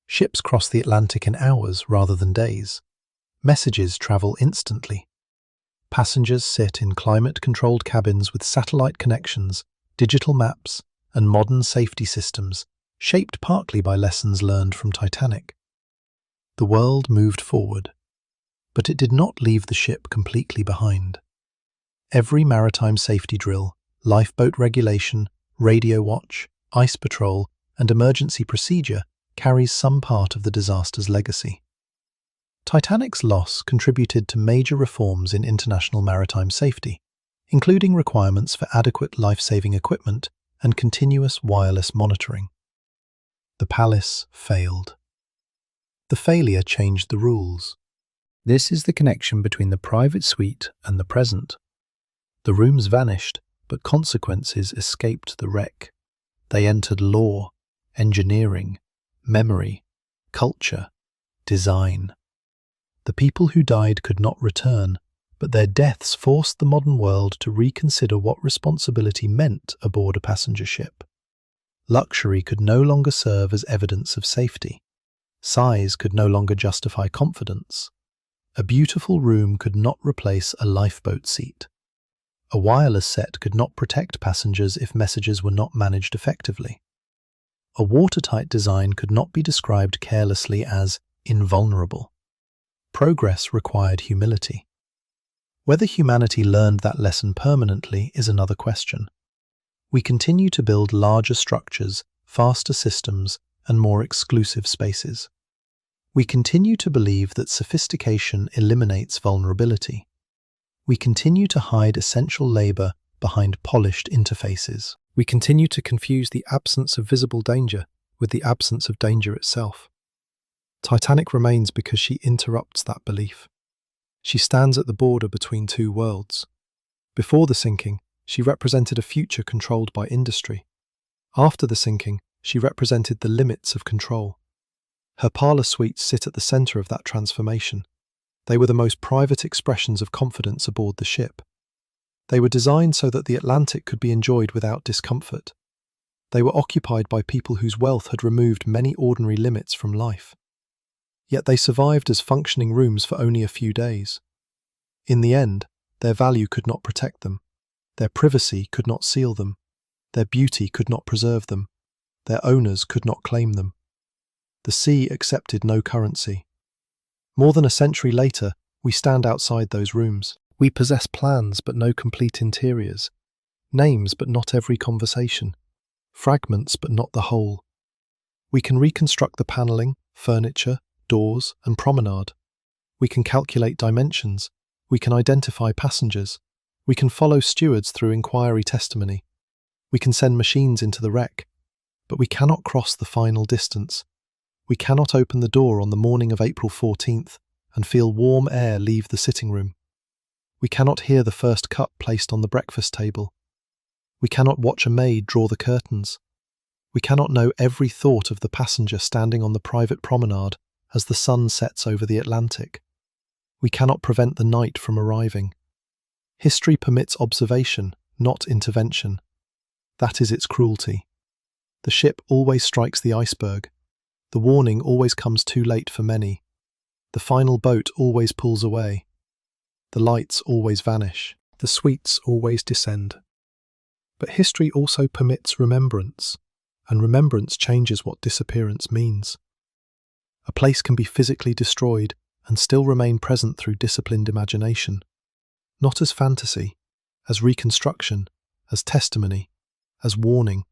Ships cross the Atlantic in hours rather than days. Messages travel instantly. Passengers sit in climate-controlled cabins with satellite connections, digital maps, and modern safety systems, shaped partly by lessons learned from Titanic. The world moved forward, but it did not leave the ship completely behind. Every maritime safety drill, lifeboat regulation, radio watch, ice patrol, and emergency procedure carries some part of the disaster's legacy. Titanic's loss contributed to major reforms in international maritime safety, including requirements for adequate life-saving equipment and continuous wireless monitoring. The palace failed. The failure changed the rules. This is the connection between the private suite and the present. The rooms vanished, but consequences escaped the wreck. They entered law, engineering, memory, culture, design. The people who died could not return, but their deaths forced the modern world to reconsider what responsibility meant aboard a passenger ship. Luxury could no longer serve as evidence of safety. Size could no longer justify confidence. A beautiful room could not replace a lifeboat seat. A wireless set could not protect passengers if messages were not managed effectively. A watertight design could not be described carelessly as invulnerable. Progress required humility. Whether humanity learned that lesson permanently is another question. We continue to build larger structures, faster systems, and more exclusive spaces. We continue to believe that sophistication eliminates vulnerability. We continue to hide essential labor behind polished interfaces. We continue to confuse the absence of visible danger with the absence of danger itself. Titanic remains because she interrupts that belief. She stands at the border between two worlds. Before the sinking, she represented a future controlled by industry. After the sinking, she represented the limits of control. Her parlour suites sit at the centre of that transformation. They were the most private expressions of confidence aboard the ship. They were designed so that the Atlantic could be enjoyed without discomfort. They were occupied by people whose wealth had removed many ordinary limits from life. Yet they survived as functioning rooms for only a few days. In the end, their value could not protect them. Their privacy could not seal them. Their beauty could not preserve them. Their owners could not claim them. The sea accepted no currency. More than a century later, we stand outside those rooms. We possess plans but no complete interiors, names but not every conversation, fragments but not the whole. We can reconstruct the panelling, furniture, doors, and promenade. We can calculate dimensions. We can identify passengers. We can follow stewards through inquiry testimony. We can send machines into the wreck. But we cannot cross the final distance. We cannot open the door on the morning of April 14th and feel warm air leave the sitting room. We cannot hear the first cup placed on the breakfast table. We cannot watch a maid draw the curtains. We cannot know every thought of the passenger standing on the private promenade as the sun sets over the Atlantic. We cannot prevent the night from arriving. History permits observation, not intervention. That is its cruelty. The ship always strikes the iceberg. The warning always comes too late for many. The final boat always pulls away. The lights always vanish. The suites always descend. But history also permits remembrance, and remembrance changes what disappearance means. A place can be physically destroyed and still remain present through disciplined imagination, not as fantasy, as reconstruction, as testimony, as warning,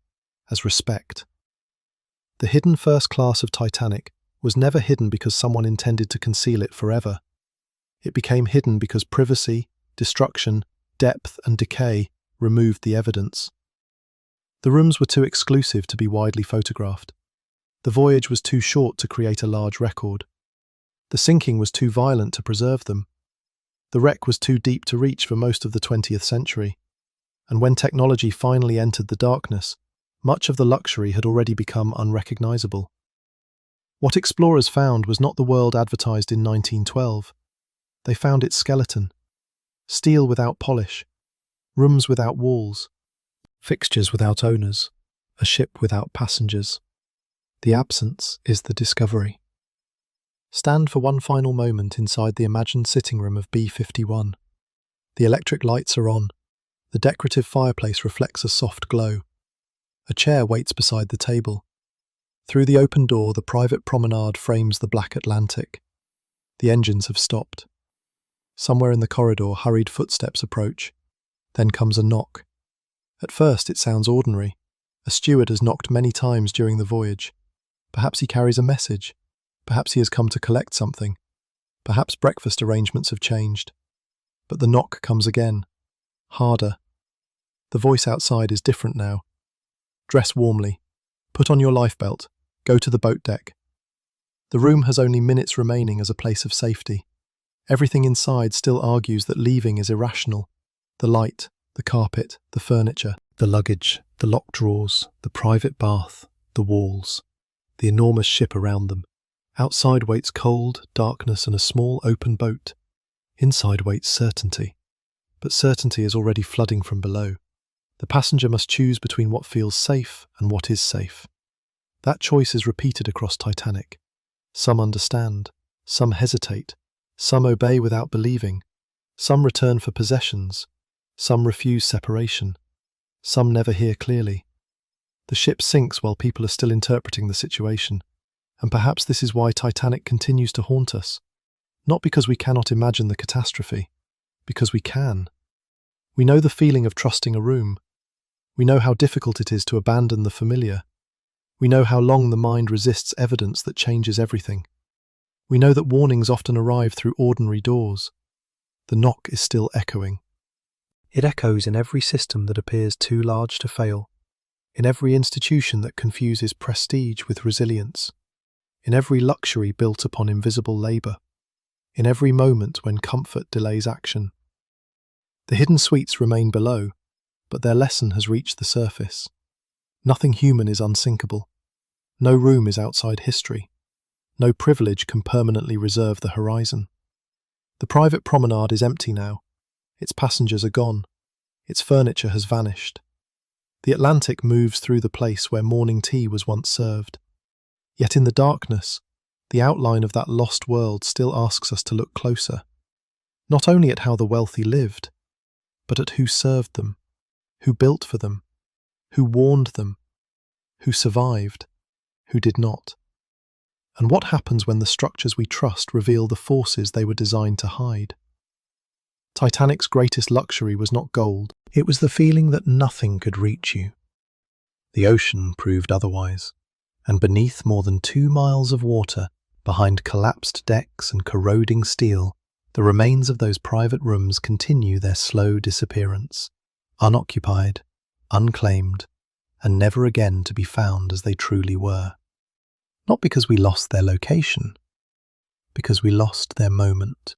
as respect. The hidden first class of Titanic was never hidden because someone intended to conceal it forever. It became hidden because privacy, destruction, depth, and decay removed the evidence. The rooms were too exclusive to be widely photographed. The voyage was too short to create a large record. The sinking was too violent to preserve them. The wreck was too deep to reach for most of the 20th century. And when technology finally entered the darkness, much of the luxury had already become unrecognizable. What explorers found was not the world advertised in 1912. They found its skeleton. Steel without polish, rooms without walls, fixtures without owners, a ship without passengers. The absence is the discovery. Stand for one final moment inside the imagined sitting room of B51. The electric lights are on. The decorative fireplace reflects a soft glow. A chair waits beside the table. Through the open door, the private promenade frames the black Atlantic. The engines have stopped. Somewhere in the corridor, hurried footsteps approach. Then comes a knock. At first, it sounds ordinary. A steward has knocked many times during the voyage. Perhaps he carries a message. Perhaps he has come to collect something. Perhaps breakfast arrangements have changed. But the knock comes again, harder. The voice outside is different now. Dress warmly. Put on your lifebelt. Go to the boat deck. The room has only minutes remaining as a place of safety. Everything inside still argues that leaving is irrational. The light, the carpet, the furniture, the luggage, the locked drawers, the private bath, the walls, the enormous ship around them. Outside waits cold, darkness, and a small open boat. Inside waits certainty. But certainty is already flooding from below. The passenger must choose between what feels safe and what is safe. That choice is repeated across Titanic. Some understand, some hesitate, some obey without believing, some return for possessions, some refuse separation, some never hear clearly. The ship sinks while people are still interpreting the situation, and perhaps this is why Titanic continues to haunt us. Not because we cannot imagine the catastrophe, because we can. We know the feeling of trusting a room. We know how difficult it is to abandon the familiar. We know how long the mind resists evidence that changes everything. We know that warnings often arrive through ordinary doors. The knock is still echoing. It echoes in every system that appears too large to fail, in every institution that confuses prestige with resilience, in every luxury built upon invisible labour, in every moment when comfort delays action. The hidden suites remain below, but their lesson has reached the surface. Nothing human is unsinkable. No room is outside history. No privilege can permanently reserve the horizon. The private promenade is empty now. Its passengers are gone. Its furniture has vanished. The Atlantic moves through the place where morning tea was once served. Yet in the darkness, the outline of that lost world still asks us to look closer, not only at how the wealthy lived, but at who served them, who built for them, who warned them, who survived, who did not. And what happens when the structures we trust reveal the forces they were designed to hide? Titanic's greatest luxury was not gold, it was the feeling that nothing could reach you. The ocean proved otherwise, and beneath more than 2 miles of water, behind collapsed decks and corroding steel, the remains of those private rooms continue their slow disappearance, unoccupied, unclaimed, and never again to be found as they truly were. Not because we lost their location, because we lost their moment.